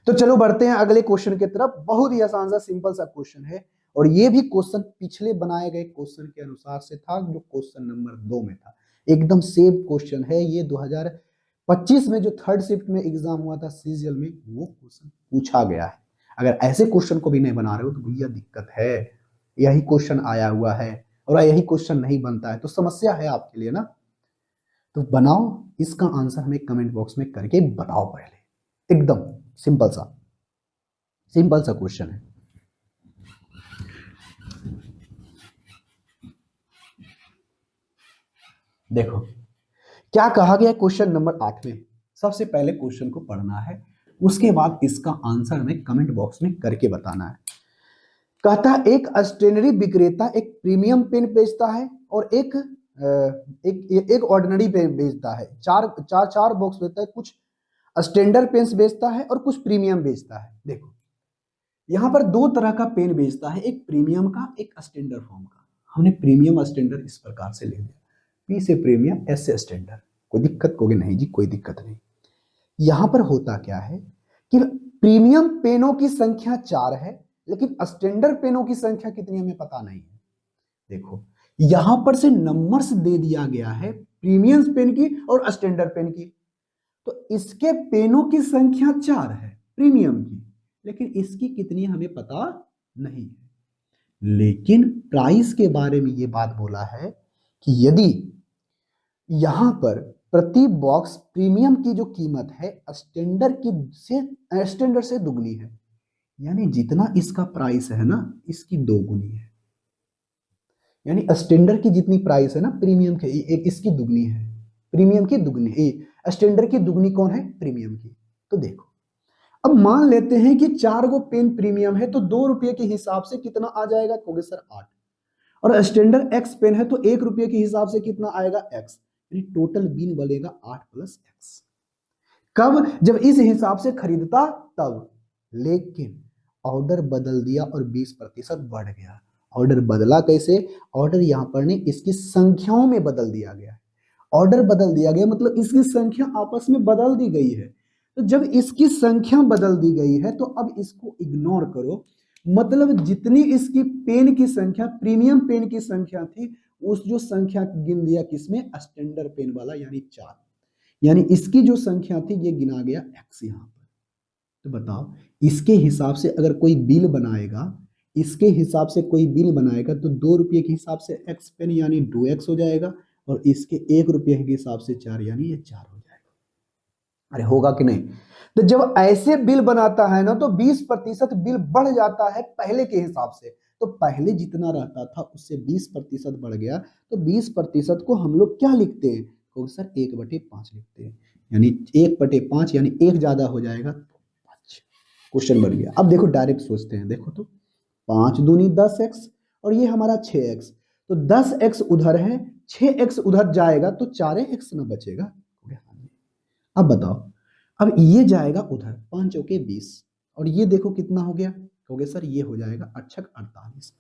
तो चलो बढ़ते हैं अगले क्वेश्चन की तरफ। बहुत ही आसान सा सिंपल सा क्वेश्चन है, और ये भी क्वेश्चन पिछले बनाए गए क्वेश्चन के अनुसार से था, जो क्वेश्चन नंबर 2 में था। एकदम सेम क्वेश्चन है ये, 2025 में जो थर्ड शिफ्ट में एग्जाम हुआ था सीजीएल में, वो क्वेश्चन पूछा गया है। अगर ऐसे क्वेश्चन को भी नहीं बना रहे हो तो भैया दिक्कत है, यही क्वेश्चन आया हुआ है और यही क्वेश्चन नहीं बनता है तो समस्या है आपके लिए ना। तो बनाओ, इसका आंसर हमें कमेंट बॉक्स में करके बताओ पहले। एकदम सिंपल सा, सिंपल सा क्वेश्चन है। देखो क्या कहा गया क्वेश्चन नंबर 8 में। सबसे पहले क्वेश्चन को पढ़ना है, उसके बाद इसका आंसर हमें कमेंट बॉक्स में करके बताना है। कहता है एक स्टेशनरी विक्रेता एक प्रीमियम पेन बेचता है और एक ऑर्डिनरी पेन बेचता है। चार चार चार बॉक्स बेचता है, कुछ स्टैंडर्ड पेन्स बेचता है और कुछ प्रीमियम बेचता है। देखो यहां पर दो तरह का पेन बेचता है, एक प्रीमियम का, एक स्टैंडर्ड फॉर्म का। हमने प्रीमियम स्टैंडर्ड इस प्रकार से लिख दिया, पी से प्रीमियम, एस से स्टैंडर्ड। कोई दिक्कत, कोई नहीं जी, कोई दिक्कत नहीं। यहां पर होता क्या है कि प्रीमियम पेनों की संख्या 4 है, लेकिन स्टैंडर्ड पेनों की संख्या कितनी हमें पता नहीं है। देखो यहां पर से नंबर्स दे दिया गया है प्रीमियम पेन की और स्टैंडर्ड पेन की, तो इसके पेनों की संख्या 4 है प्रीमियम की, लेकिन इसकी कितनी हमें पता नहीं है। लेकिन प्राइस के बारे में यह बात बोला है कि यदि यहां पर प्रति बॉक्स प्रीमियम की जो कीमत है स्टैंडर्ड से दुगनी है, यानी जितना इसका प्राइस है ना, इसकी दोगुनी है। यानी स्टैंडर्ड की जितनी प्राइस है ना प्रीमियम के, इसकी दुगनी है। प्रीमियम की दुगनी, स्टैंडर्ड की दुगनी कौन है, प्रीमियम की। तो देखो अब मान लेते हैं कि 4 गो पेन प्रीमियम है, तो 2 रुपये के हिसाब से कितना आ जाएगा, कहोगे सर 8। और स्टैंडर्ड एक्स पेन है तो 1 रुपये के हिसाब से कितना आएगा, एक्स। यानी टोटल बिल बनेगा 8 + एक्स। कब, जब इस हिसाब से खरीदता तब। लेकिन ऑर्डर बदल दिया और 20% बढ़ गया। ऑर्डर बदला कैसे, ऑर्डर यहां पर नहीं, इसकी संख्याओं में बदल दिया गया। ऑर्डर बदल दिया गया मतलब इसकी संख्या आपस में बदल दी गई है। तो जब इसकी संख्या बदल दी गई है तो अब इसको इग्नोर करो, मतलब जितनी इसकी पेन की संख्या, प्रीमियम पेन की संख्या थी, उस जो संख्या गिन दिया किसमें, स्टैंडर्ड पेन वाला, यानी 4। यानी इसकी जो संख्या थी ये गिना गया एक्स यहां पर। तो बताओ इसके हिसाब से अगर कोई बिल बनाएगा, इसके हिसाब से कोई बिल बनाएगा तो 2 रुपये के हिसाब से एक्स पेन यानी 2x हो जाएगा, और इसके 1 रुपये के हिसाब से 4 यानी ये 4 हो जाएगा। अरे होगा कि नहीं? तो जब ऐसे बिल बनाता है ना तो 20% बिल बढ़ जाता है पहले के हिसाब से। तो पहले जितना रहता था उससे 20% बढ़ गया, तो 20% को हम लोग क्या लिखते हैं? तो सर 1/5 लिखते हैं, यानी 1/5 यानी 1 ज्यादा हो जाएगा तो 5। क्वेश्चन बन गया। अब देखो डायरेक्ट सोचते हैं, देखो तो 5 दूनी 10x और ये हमारा 6x, तो 10x उधर है, 6x उधर जाएगा तो 4x ना बचेगा। अब बताओ, अब ये जाएगा उधर, 5 चौके 20, और ये देखो कितना हो गया? हो गया सर ये हो जाएगा 8 48,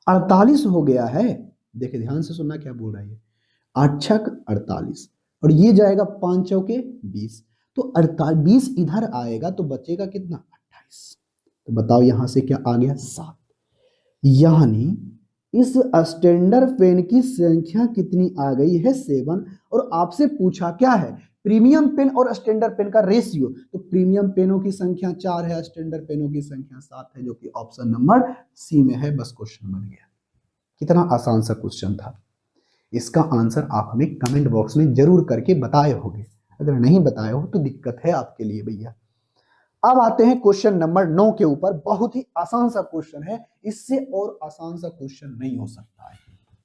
48 हो गया है। देखिए ध्यान से सुनना क्या बोल रहा है, 8 48, और ये जाएगा 5 चौके 20, तो 48 इधर आएगा तो बचेगा कितना? 28। तो बताओ यहां से क्या आ गया? 7। यानी इस स्टैंडर्ड पेन की संख्या कितनी आ गई है? 7। और आपसे पूछा क्या है? प्रीमियम पेन और स्टैंडर्ड पेन का रेशियो। तो प्रीमियम पेनों की संख्या 4 है, स्टैंडर्ड पेनों की संख्या 7 है, जो कि ऑप्शन नंबर सी में है। बस क्वेश्चन बन गया। कितना आसान सा क्वेश्चन था। इसका आंसर आप हमें कमेंट बॉक्स में जरूर करके बताए होंगे, अगर नहीं बताए हो तो दिक्कत है आपके लिए भैया। अब आते हैं क्वेश्चन नंबर 9 के ऊपर। बहुत ही आसान सा क्वेश्चन है, इससे और आसान सा क्वेश्चन नहीं हो सकता है।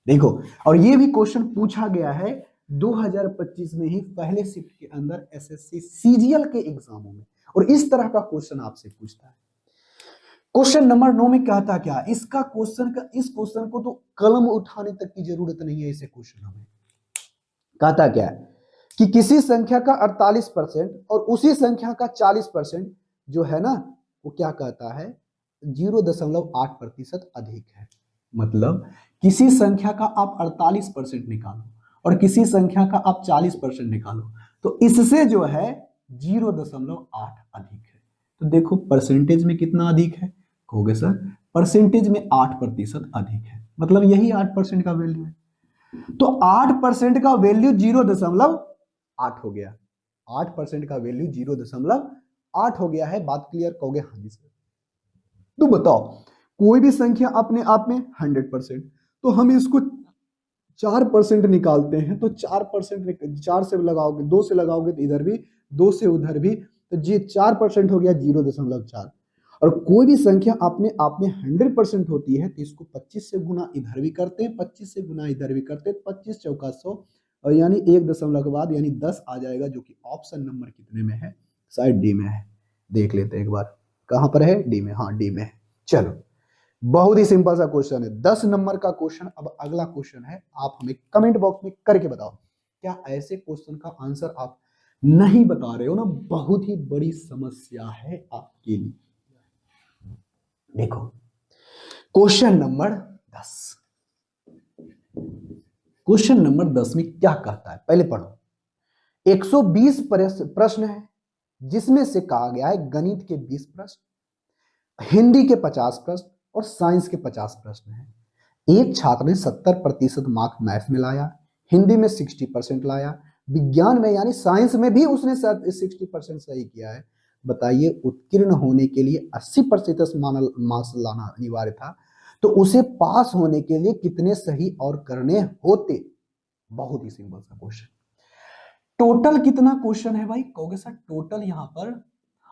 देखो, और ये भी क्वेश्चन पूछा गया है 2025 में ही पहले शिफ्ट के अंदर एसएससी सीजीएल के एग्जामों में, और इस तरह का क्वेश्चन आपसे पूछता है। क्वेश्चन नंबर 9 में कहता क्या? इस क्वेश्चन को तो कलम उठाने तक की जरूरत नहीं है। इसे क्वेश्चन हमें कहता क्या है कि किसी संख्या का 48% और उसी संख्या का 40% जो है ना, वो क्या कहता है? 0.8% अधिक है। मतलब किसी संख्या का आप 48% निकालो और किसी संख्या का आप 40% निकालो, तो इससे जो है 0.8 अधिक है। तो देखो परसेंटेज में कितना अधिक है? कहोगे सर परसेंटेज में 8% अधिक है, मतलब यही 8% का वैल्यू है। तो 8% का वैल्यू 0.8 हो गया। 8% का वैल्यू 0.8 हो गया है। बात क्लियर? कहोगे हाँ जी सर। तो बताओ, कोई भी संख्या अपने आप में 100%, तो हम इसको 4% निकालते हैं, तो 4% 4 से लगाओगे, 2 से लगाओगे तो इधर भी, 2 से उधर भी, तो ये 4% हो गया 0.4। और कोई भी संख्या अपने आप में 100% होती है तो इसको 25 से गुना इधर भी करते हैं, 25 से गुना इधर भी करते हैं, 25 चौका 100, और यानी 1 के बाद यानी 10 आ जाएगा, जो कि ऑप्शन नंबर कितने में है? शायद डी में है। देख लेते हैं एक बार, कहां पर है? डी में। हाँ डी में है। चलो, बहुत ही सिंपल सा क्वेश्चन है, 10 नंबर का क्वेश्चन। अब अगला क्वेश्चन है, आप हमें कमेंट बॉक्स में करके बताओ, क्या ऐसे क्वेश्चन का आंसर आप नहीं बता रहे हो ना? बहुत ही बड़ी समस्या है आपके लिए। देखो क्वेश्चन नंबर 10। क्वेश्चन नंबर 10 में क्या कहता है? पहले पढ़ो। 120 प्रश्न है, जिसमें से कहा गया है गणित के 20 प्रश्न, हिंदी के 50 प्रश्न और साइंस के 50 प्रश्न हैं। एक छात्र ने 70% मार्क मैथ में लाया, हिंदी में 60% लाया, विज्ञान में यानी साइंस में भी उसने 60% सही किया है। बताइए, उत्तीर्ण होने के लिए 80% मार्क्स लाना अनिवार्य था, तो उसे पास होने के लिए कितने सही और करने होते? बहुत ही सिंपल सा क्वेश्चन। टोटल कितना क्वेश्चन है भाई? कहोगे सर टोटल यहां पर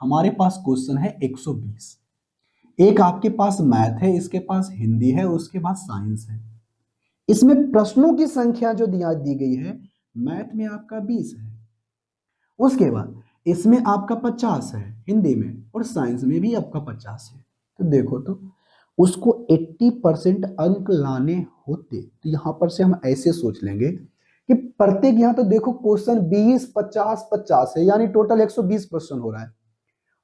हमारे पास क्वेश्चन है 120। एक आपके पास मैथ है, इसके पास हिंदी है, उसके पास साइंस है। इसमें प्रश्नों की संख्या जो दी गई है, मैथ में आपका 20 है, उसके बाद इसमें आपका 50 है हिंदी में, और साइंस में भी आपका 50 है। तो देखो तो उसको 80% अंक लाने होते, तो यहां पर से हम ऐसे सोच लेंगे कि प्रत्येक, यहां तो देखो क्वेश्चन 20 50 50 है, यानी टोटल 120 क्वेश्चन हो रहा है,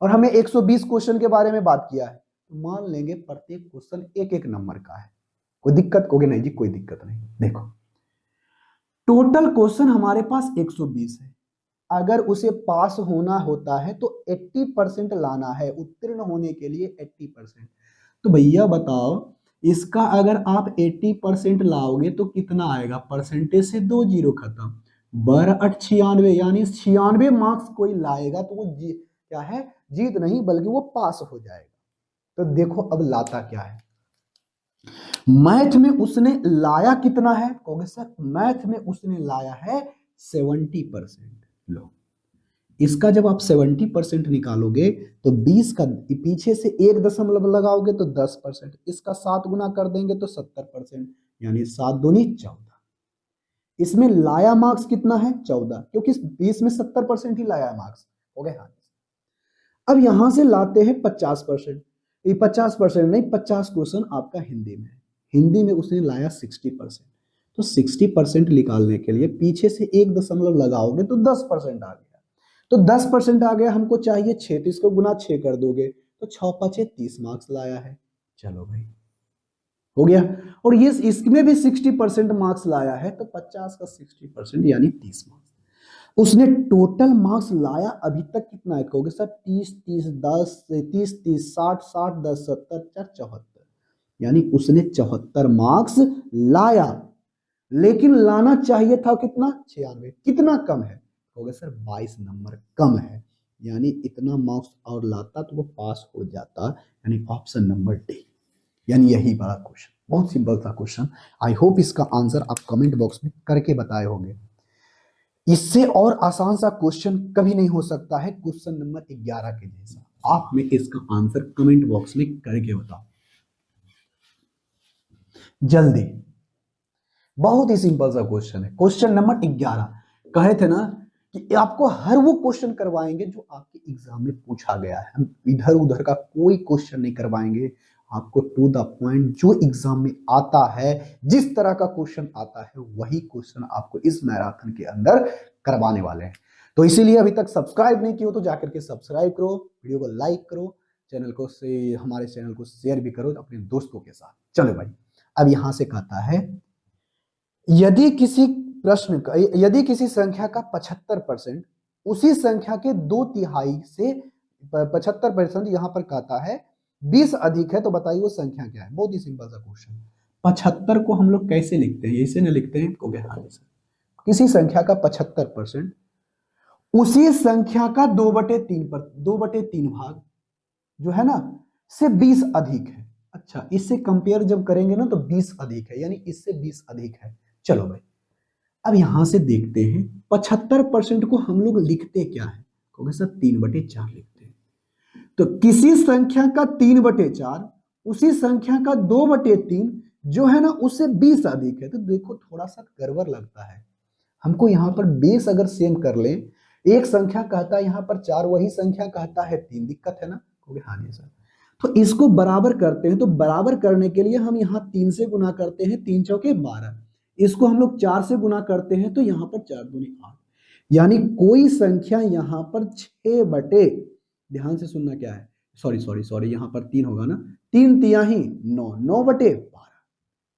और हमें 120 क्वेश्चन के बारे में बात किया है, तो मान लेंगे प्रत्येक क्वेश्चन एक एक नंबर का है। कोई दिक्कत? कहोगे नहीं जी कोई दिक्कत नहीं। देखो टोटल क्वेश्चन हमारे पास 120 है, अगर उसे पास होना होता है तो 80% लाना है, उत्तीर्ण होने के लिए 80%। तो भैया बताओ, इसका अगर आप 80% लाओगे तो कितना आएगा? परसेंटेज से 2 जीरो खत्म, 12 96, यानी 96 मार्क्स कोई लाएगा तो वो क्या है? जीत नहीं, बल्कि वो पास हो जाएगा। तो देखो अब लाता क्या है, मैथ में उसने लाया कितना है, कहोगे सर मैथ में उसने लाया है 70%। लो, इसका जब आप 70% निकालोगे तो 20 का पीछे से 1 दशमलव लगाओगे तो 10%, इसका 7 गुना कर देंगे तो 70%, यानी 7 दूनी 14। इसमें लाया मार्क्स कितना है 14, क्योंकि 20 में 70% ही लाया मार्क्स हो गए। हाँ, अब यहां से लाते हैं 50%। ये 50% नहीं, 50 क्वेश्चन आपका हिंदी में है, हिंदी में उसने लाया 60%। तो 60% निकालने के लिए पीछे से 1 दशमलव लगाओगे तो 10% आ गया। तो 10% आ गया, हमको चाहिए 36 को गुना 6 कर दोगे तो 6 5 30 मार्क्स लाया है। चलो भाई हो गया। और ये इसमें भी 60% मार्क्स लाया है, तो 50 का 60% यानी 30 मार्क्स। उसने टोटल मार्क्स लाया अभी तक कितना है, कहोगे सर 30 30 10 30 30 60 60 10 70 74, यानी उसने 74 मार्क्स लाया। लेकिन लाना चाहिए था कितना 96, कितना कम है, कहोगे सर 22 नंबर कम है, यानी इतना मार्क्स और लाता तो वो पास हो जाता, यानी ऑप्शन नंबर डी। यानी यही बड़ा क्वेश्चन, बहुत सिंपल था क्वेश्चन। आई होप इसका आंसर आप कमेंट बॉक्स में करके बताए होंगे। इससे और आसान सा क्वेश्चन कभी नहीं हो सकता है क्वेश्चन नंबर 11 के जैसा। आप में इसका आंसर कमेंट बॉक्स में करके बताओ जल्दी। बहुत ही सिंपल सा क्वेश्चन है, क्वेश्चन नंबर 11। कहे थे ना कि आपको हर वो क्वेश्चन करवाएंगे जो आपके एग्जाम में पूछा गया है, हम इधर उधर का कोई क्वेश्चन नहीं करवाएंगे, आपको टू द पॉइंट जो एग्जाम में आता है, जिस तरह का क्वेश्चन आता है वही क्वेश्चन आपको इस मैराथन के अंदर करवाने वाले हैं। तो इसीलिए अभी तक सब्सक्राइब नहीं किया हो तो जाकर के सब्सक्राइब करो, वीडियो को लाइक करो, चैनल को से हमारे चैनल को शेयर भी करो अपने दोस्तों के साथ। चलो भाई, अब यहां से कहता है यदि किसी प्रश्न का, यदि किसी संख्या का 75% उसी संख्या के 2/3 से 75% यहां पर कहता है 20 अधिक है, तो बताइए वो संख्या क्या है। बहुत ही सिंपल सा क्वेश्चन। 75 को हम लोग कैसे लिखते हैं, ऐसे ना लिखते हैं, किसी संख्या का 75% उसी संख्या का 2/3 पर 2/3 भाग जो है ना से 20 अधिक है। अच्छा, इससे कंपेयर जब करेंगे ना तो 20 अधिक है, यानी इससे 20 अधिक है। चलो भाई, अब यहां से देखते हैं 75% को हम लोग लिखते क्या है, क्योंकि सर 3/4 लिखते हैं। तो किसी संख्या का 3/4 उसी संख्या का 2/3 जो है ना उससे 20 अधिक है, तो देखो थोड़ा सा गड़बड़ लगता है हमको। यहां पर बेस अगर सेम कर लें, एक संख्या कहता है यहां पर 4, वही संख्या कहता है 3, दिक्कत है ना, क्योंकि हाँ जी सर। तो इसको बराबर करते हैं, तो बराबर करने के लिए हम यहाँ 3 से गुना करते हैं, 3 चौके 12। इसको हम लोग 4 से गुना करते हैं तो यहाँ पर 4 दूनी 8, यानी कोई संख्या यहाँ पर 6 बटे, ध्यान से सुनना क्या है, सॉरी सॉरी सॉरी, यहाँ पर 3 होगा ना, 3 तिहाई 9, 9/12,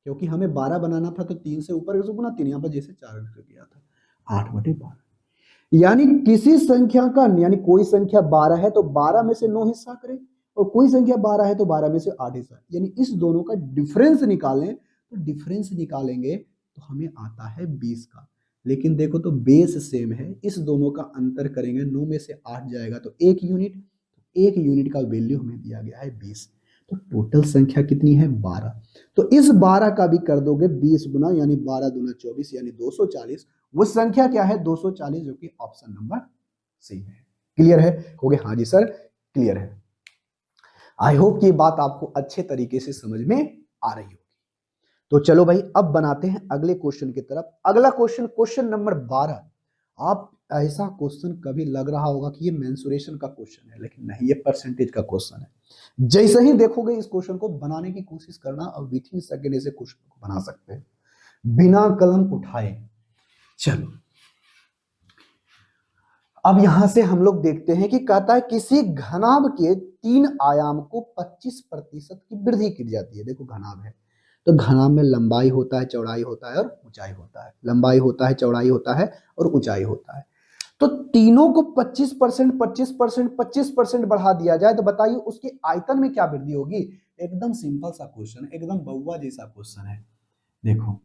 क्योंकि हमें 12 बनाना था तो 3 से ऊपर गुना 3, यहाँ पर जैसे 4 किया था, 8/12। यानी किसी संख्या का, यानी कोई संख्या 12 है तो 12 में से 9 हिस्सा करें, और कोई संख्या 12 है तो 12 में से 8 हिस्सा, यानी इस दोनों का डिफरेंस निकालें, तो डिफरेंस निकालेंगे तो हमें आता है 20 का। लेकिन देखो तो बेस सेम है, इस दोनों का अंतर करेंगे, 9 में से 8 जाएगा तो 1 यूनिट, तो 1 यूनिट का वैल्यू हमें दिया गया है 20। तो टोटल संख्या कितनी है 12, तो इस 12 का भी कर दोगे 20 गुना, यानी 12 दूना 24, यानी 240। वो संख्या क्या है 240, जो कि ऑप्शन नंबर सी है। क्लियर है, कहोगे हाँ जी सर क्लियर है। आई होप कि ये बात आपको अच्छे तरीके से समझ में आ रही होगी। तो चलो भाई, अब बनाते हैं अगले क्वेश्चन की तरफ। अगला क्वेश्चन, क्वेश्चन नंबर 12। आप ऐसा क्वेश्चन कभी लग रहा होगा कि ये मेंसुरेशन का क्वेश्चन है, लेकिन नहीं, ये परसेंटेज का क्वेश्चन है। जैसे ही देखोगे इस क्वेश्चन को बनाने की कोशिश करना, और विथ इन सेकेंड से क्वेश्चन को बना सकते हैं बिना कलम उठाए। चलो, अब यहां से हम लोग देखते हैं कि कहता है किसी घनाभ के 3 आयाम को 25% की वृद्धि की जाती है। देखो घनाभ है तो घनाभ में लंबाई होता है, चौड़ाई होता है और ऊंचाई होता है, लंबाई होता है, चौड़ाई होता है और ऊंचाई होता है। तो तीनों को 25% 25% 25% बढ़ा दिया जाए, तो बताइए उसके आयतन में क्या वृद्धि होगी। एकदम सिंपल सा क्वेश्चन, एकदम बउआ जैसा क्वेश्चन है। देखो,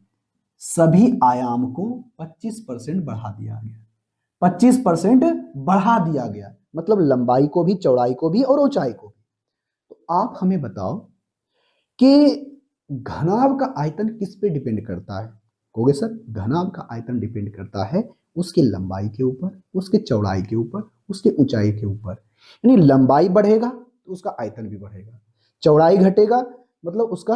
सभी आयाम को 25% बढ़ा दिया गया, 25% बढ़ा दिया गया, मतलब लंबाई को भी, चौड़ाई को भी और ऊंचाई को भी। तो आप हमें बताओ कि घनाभ का आयतन किस पे डिपेंड करता है? कहोगे सर घनाभ का आयतन डिपेंड करता है उसकी लंबाई के ऊपर, उसके चौड़ाई के ऊपर, उसके ऊंचाई के ऊपर। यानी लंबाई बढ़ेगा तो उसका आयतन भी बढ़ेगा, चौड़ाई घटेगा मतलब उसका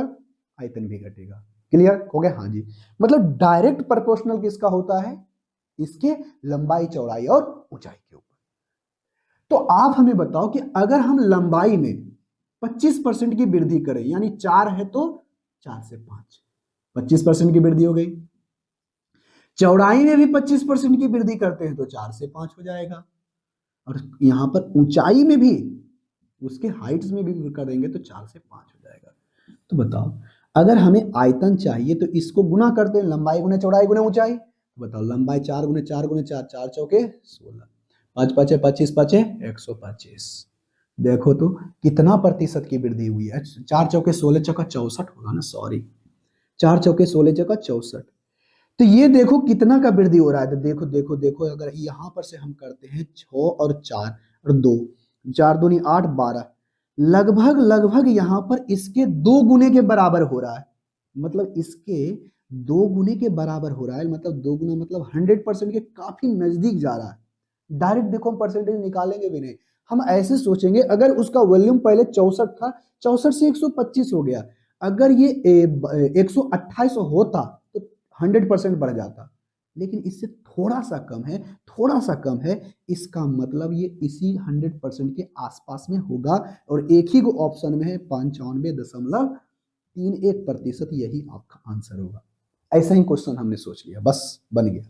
आयतन भी घटेगा। क्लियर हो गया? हाँ जी। मतलब डायरेक्ट प्रोपोर्शनल किसका होता है? इसके लंबाई चौड़ाई और ऊंचाई के ऊपर। तो आप हमें बताओ कि अगर हम लंबाई में 25% की वृद्धि करें, यानी 4 है तो 4 से 5, 25% की वृद्धि हो गई। चौड़ाई में भी 25% की वृद्धि करते हैं तो 4 से 5 हो जाएगा, और यहां पर ऊंचाई में भी उसके हाइट्स में भी करेंगे तो 4 से 5 हो जाएगा। तो बताओ अगर हमें आयतन चाहिए तो इसको गुना करते हैं, लंबाई गुने चौड़ाई गुने ऊंचाई। तो बताओ लंबाई 4 गुने 4 गुने 4, 4 चौके 16, 5 पाँचे 25 पाँचे 125। देखो तो कितना प्रतिशत की वृद्धि हुई है। 4 चौके 16 चौका 64 होगा ना, सॉरी 4 चौके 16 चौका 64। तो ये देखो कितना का वृद्धि हो रहा है। तो देखो देखो देखो अगर यहां पर से हम करते हैं 6 और 4 और 2, 4 दूनी 8 12, लगभग लगभग यहां पर इसके 2 गुने के बराबर हो रहा है। मतलब इसके 2 गुने के बराबर हो रहा है, मतलब 2 गुना मतलब 100% के काफी नजदीक जा रहा है। डायरेक्ट देखो हम परसेंटेज निकालेंगे भी नहीं, हम ऐसे सोचेंगे अगर उसका वॉल्यूम पहले 64 था, 64 से 125 हो गया, अगर ये 128 होता तो 100% बढ़ जाता, लेकिन इससे थोड़ा सा कम है, थोड़ा सा कम है। इसका मतलब ये इसी 100% के आसपास में होगा, और एक ही को ऑप्शन में है 95.31%, यही आपका आंसर होगा। ऐसा ही क्वेश्चन हमने सोच लिया, बस बन गया।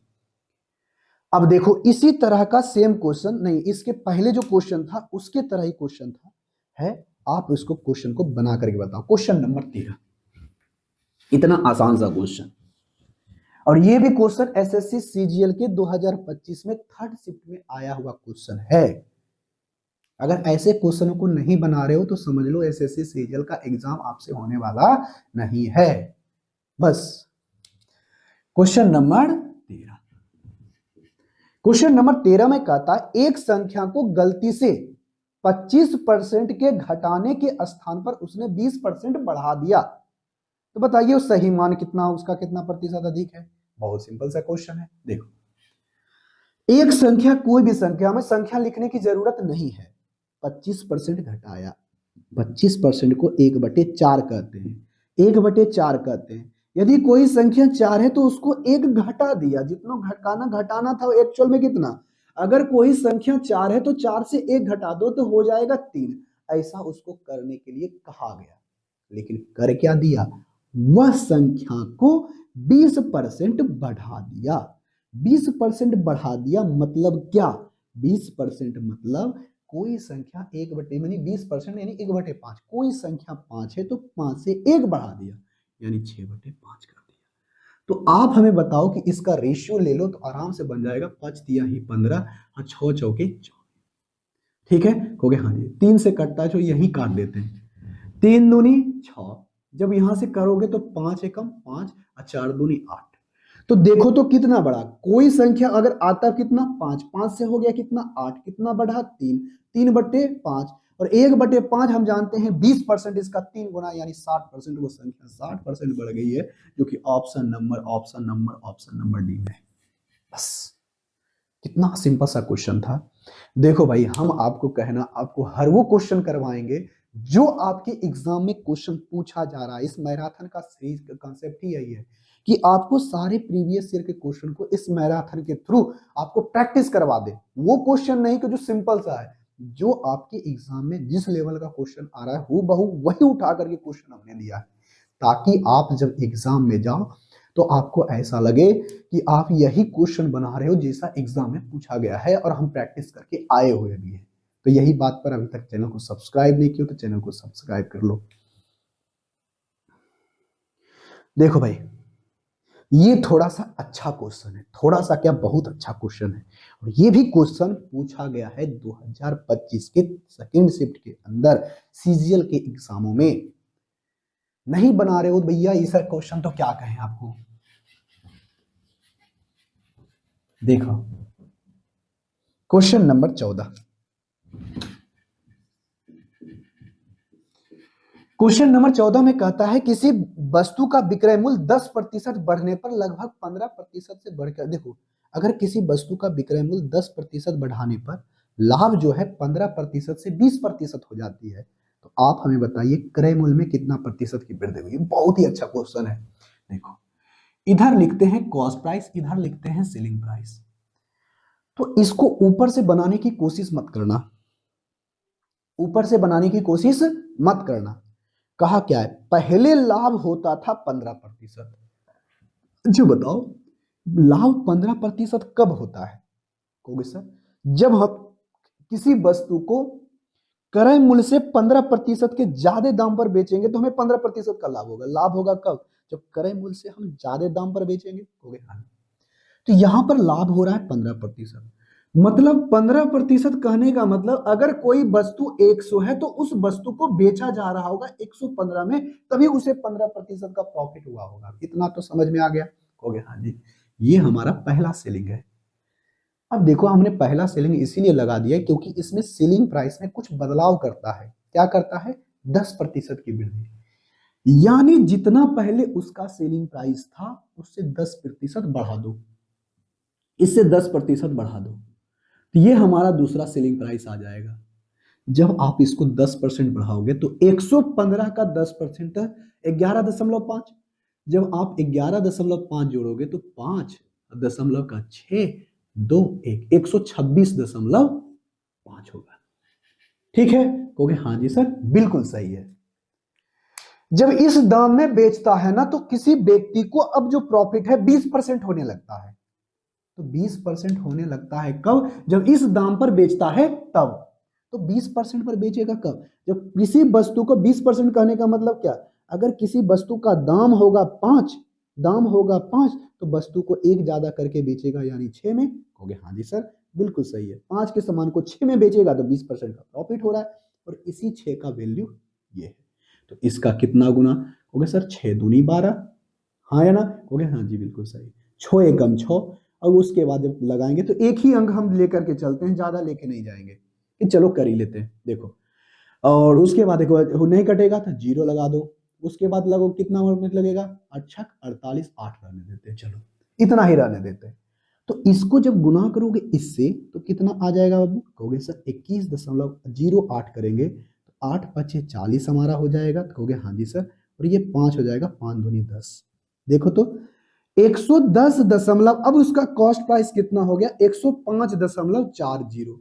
अब देखो इसी तरह का सेम क्वेश्चन, नहीं इसके पहले जो क्वेश्चन था उसके तरह ही क्वेश्चन था है। आप इसको क्वेश्चन को बना करके बताओ। क्वेश्चन नंबर 13, इतना आसान सा क्वेश्चन, और ये भी क्वेश्चन एसएससी सीजीएल के 2025 में थर्ड शिफ्ट में आया हुआ क्वेश्चन है। अगर ऐसे क्वेश्चनों को नहीं बना रहे हो तो समझ लो एसएससी सीजीएल का एग्जाम आपसे होने वाला नहीं है। बस क्वेश्चन नंबर 13, क्वेश्चन नंबर 13 में कहता है एक संख्या को गलती से 25% के घटाने के स्थान पर उसने 20% बढ़ा दिया, तो बताइए उस सही मान कितना, उसका कितना प्रतिशत अधिक है? बहुत सिंपल सा क्वेश्चन है। देखो एक संख्या, कोई भी संख्या में संख्या लिखने की जरूरत नहीं है, 25% घटाया, 25% को 1/4 कहते हैं, 1/4 कहते हैं। यदि कोई संख्या 4 है तो उसको 1 घटा दिया, जितना घटाना घटाना था एक्चुअल में कितना। अगर कोई संख्या 4 है तो 4 से 1 घटा दो तो हो जाएगा 3। ऐसा उसको करने के लिए कहा गया, लेकिन कर क्या दिया, वह संख्या को 20% बढ़ा दिया। 20% बढ़ा दिया मतलब क्या, 20% मतलब कोई संख्या 1 बटे यानी 20% यानी 1/5, कोई संख्या 5 है तो 5 से 1 बढ़ा दिया यानी 6/5 कर दिया। तो आप हमें बताओ कि इसका रेशियो ले लो तो आराम से बन जाएगा, 5 तिया ही 15 और 6 चौके 24। ठीक है हो गया? हाँ जी, 3 से कटता है जो यही काट देते हैं, 3 दूनी 6, जब यहां से करोगे तो 5 एकम 5 और 4 दूनी 8। तो देखो तो कितना बड़ा, कोई संख्या अगर आता कितना 5, 5 से हो गया कितना 8, कितना बढ़ा 3, 3/5, और 1/5 हम जानते हैं 20%, इसका 3 गुना यानी 60%, वो संख्या 60% बढ़ गई है, जो कि option number option number option number D में है। बस कितना सिंपल सा क्वेश्चन था। देखो भाई हम आपको कहना, आपको हर वो क्वेश्चन करवाएंगे जो आपके एग्जाम में क्वेश्चन पूछा जा रहा है। इस मैराथन का सीरीज का कॉन्सेप्ट ही यही है कि आपको सारे प्रीवियस ईयर के क्वेश्चन को इस मैराथन के थ्रू आपको प्रैक्टिस करवा दे। वो क्वेश्चन नहीं कि जो सिंपल सा है, जो आपके एग्जाम में जिस लेवल का क्वेश्चन आ रहा है हूबहू वही उठा करके क्वेश्चन हमने दिया है, ताकि आप जब एग्जाम में जाओ तो आपको ऐसा लगे कि आप यही क्वेश्चन बना रहे हो जैसा एग्जाम में पूछा गया है, और हम प्रैक्टिस करके आए हुए भी हैं। तो यही बात पर अभी तक चैनल को सब्सक्राइब नहीं किया तो चैनल को सब्सक्राइब कर लो। देखो भाई ये थोड़ा सा अच्छा क्वेश्चन है, थोड़ा सा क्या बहुत अच्छा क्वेश्चन है, और ये भी क्वेश्चन पूछा गया है 2025 के सेकेंड शिफ्ट के अंदर सीजीएल के एग्जामों में। नहीं बना रहे हो भैया ऐसा क्वेश्चन तो क्या कहें आपको। देखो क्वेश्चन नंबर 14, क्वेश्चन नंबर 14 में कहता है किसी वस्तु का विक्रय मूल्य 10% बढ़ने पर लगभग 15% से बढ़कर, देखो अगर किसी वस्तु का विक्रय मूल्य 10% बढ़ाने पर लाभ जो है 15% से 20% हो जाती है, तो आप हमें बताइए क्रय मूल्य में कितना प्रतिशत की वृद्धि हुई। बहुत ही अच्छा क्वेश्चन है। देखो इधर लिखते हैं कॉस्ट प्राइस, इधर लिखते हैं सेलिंग प्राइस। तो इसको ऊपर से बनाने की कोशिश मत करना, ऊपर से बनाने की कोशिश मत करना। कहा क्या है, पहले लाभ होता था 15%। जो बताओ लाभ 15% कब होता है, कहोगे सर जब हम किसी वस्तु को क्रय मूल्य से 15% के ज्यादा दाम पर बेचेंगे तो हमें 15% का लाभ होगा। लाभ होगा कब, जब क्रय मूल्य से हम ज्यादा दाम पर बेचेंगे, कहोगे हाँ। तो यहां पर लाभ हो रहा है 15%। मतलब 15% कहने का मतलब अगर कोई वस्तु 100 है तो उस वस्तु को बेचा जा रहा होगा 115 में, तभी उसे 15% का प्रॉफिट हुआ होगा। इतना तो समझ में आ गया, कहोगे हाँ जी। ये हमारा पहला सेलिंग है। अब देखो हमने पहला सेलिंग इसीलिए लगा दिया क्योंकि इसमें सेलिंग प्राइस में कुछ बदलाव करता है। क्या करता है, 10% की वृद्धि, यानी जितना पहले उसका सेलिंग प्राइस था उससे 10% बढ़ा दो, इससे 10% बढ़ा दो, तो ये हमारा दूसरा सेलिंग प्राइस आ जाएगा। जब आप इसको 10% बढ़ाओगे तो 115 का 10% 11.5। जब आप 11.5 जोड़ोगे तो 5.621 126.5 होगा। ठीक है, कहोगे हाँ जी सर बिल्कुल सही है। जब इस दाम में बेचता है ना तो किसी व्यक्ति को अब जो प्रॉफिट है 20% होने लगता है। तो 20% होने लगता है कब, जब इस दाम पर बेचता है तब। तो 20% पर बेचेगा कब, जब किसी वस्तु को 20% कहने का मतलब क्या, अगर किसी वस्तु का दाम होगा 5, तो वस्तु को 1 ज्यादा करके बेचेगा यानी 6 में, कहोगे हाँ जी सर बिल्कुल सही है। 5 के सामान को 6 में बेचेगा तो 20% का प्रॉफिट हो रहा है, और इसी 6 का वैल्यू ये है। तो इसका कितना गुना, कहोगे सर 6 दूनी 12, हाँ या ना, कहोगे हाँ जी बिल्कुल सही। 6 एकम 6, और उसके बाद जब लगाएंगे तो एक ही अंक हम लेकर के चलते हैं, ज्यादा लेके नहीं जाएंगे कि चलो कर ही लेते हैं। देखो और उसके बाद देखो नहीं कटेगा तो 0 लगा दो, उसके बाद लगो कितना मिनट लगेगा, 8 48 8 रहने देते हैं, चलो इतना ही रहने देते हैं। तो इसको जब गुना करोगे इससे तो कितना आ जाएगा बाबू, कहोगे सर 21.08 करेंगे तो 8 5 40 हमारा हो जाएगा, कहोगे हाँ जी सर, और ये 5 हो जाएगा, 5 दूनी 10। देखो तो 110 दशमलव, अब उसका कॉस्ट प्राइस कितना हो गया 105.40,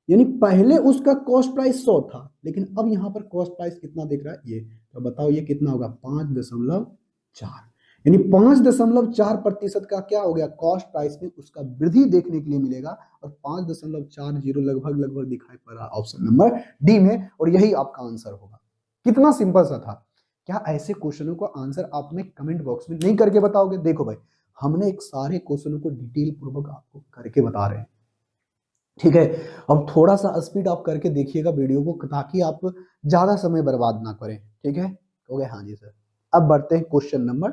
यानी पहले उसका कॉस्ट प्राइस 100 था लेकिन अब यहां पर कॉस्ट प्राइस कितना दिख रहा है ये, तो बताओ ये कितना होगा 5.4, यानी 5.4% का क्या हो गया कॉस्ट प्राइस में उसका वृद्धि देखने के लिए मिलेगा, और 5.40 लगभग लगभग दिखाई पड़ रहा ऑप्शन नंबर डी में, और यही आपका आंसर होगा। कितना सिंपल सा था। क्या ऐसे क्वेश्चनों को आंसर आप में कमेंट बॉक्स में नहीं करके बताओगे, देखो भाई हमने एक सारे क्वेश्चनों को डिटेल पूर्वक आपको करके बता रहे हैं, ठीक है। अब थोड़ा सा स्पीड आप करके देखिएगा वीडियो को ताकि आप ज्यादा समय बर्बाद ना करें, ठीक है। हो गया, हाँ जी सर। अब बढ़ते हैं क्वेश्चन नंबर,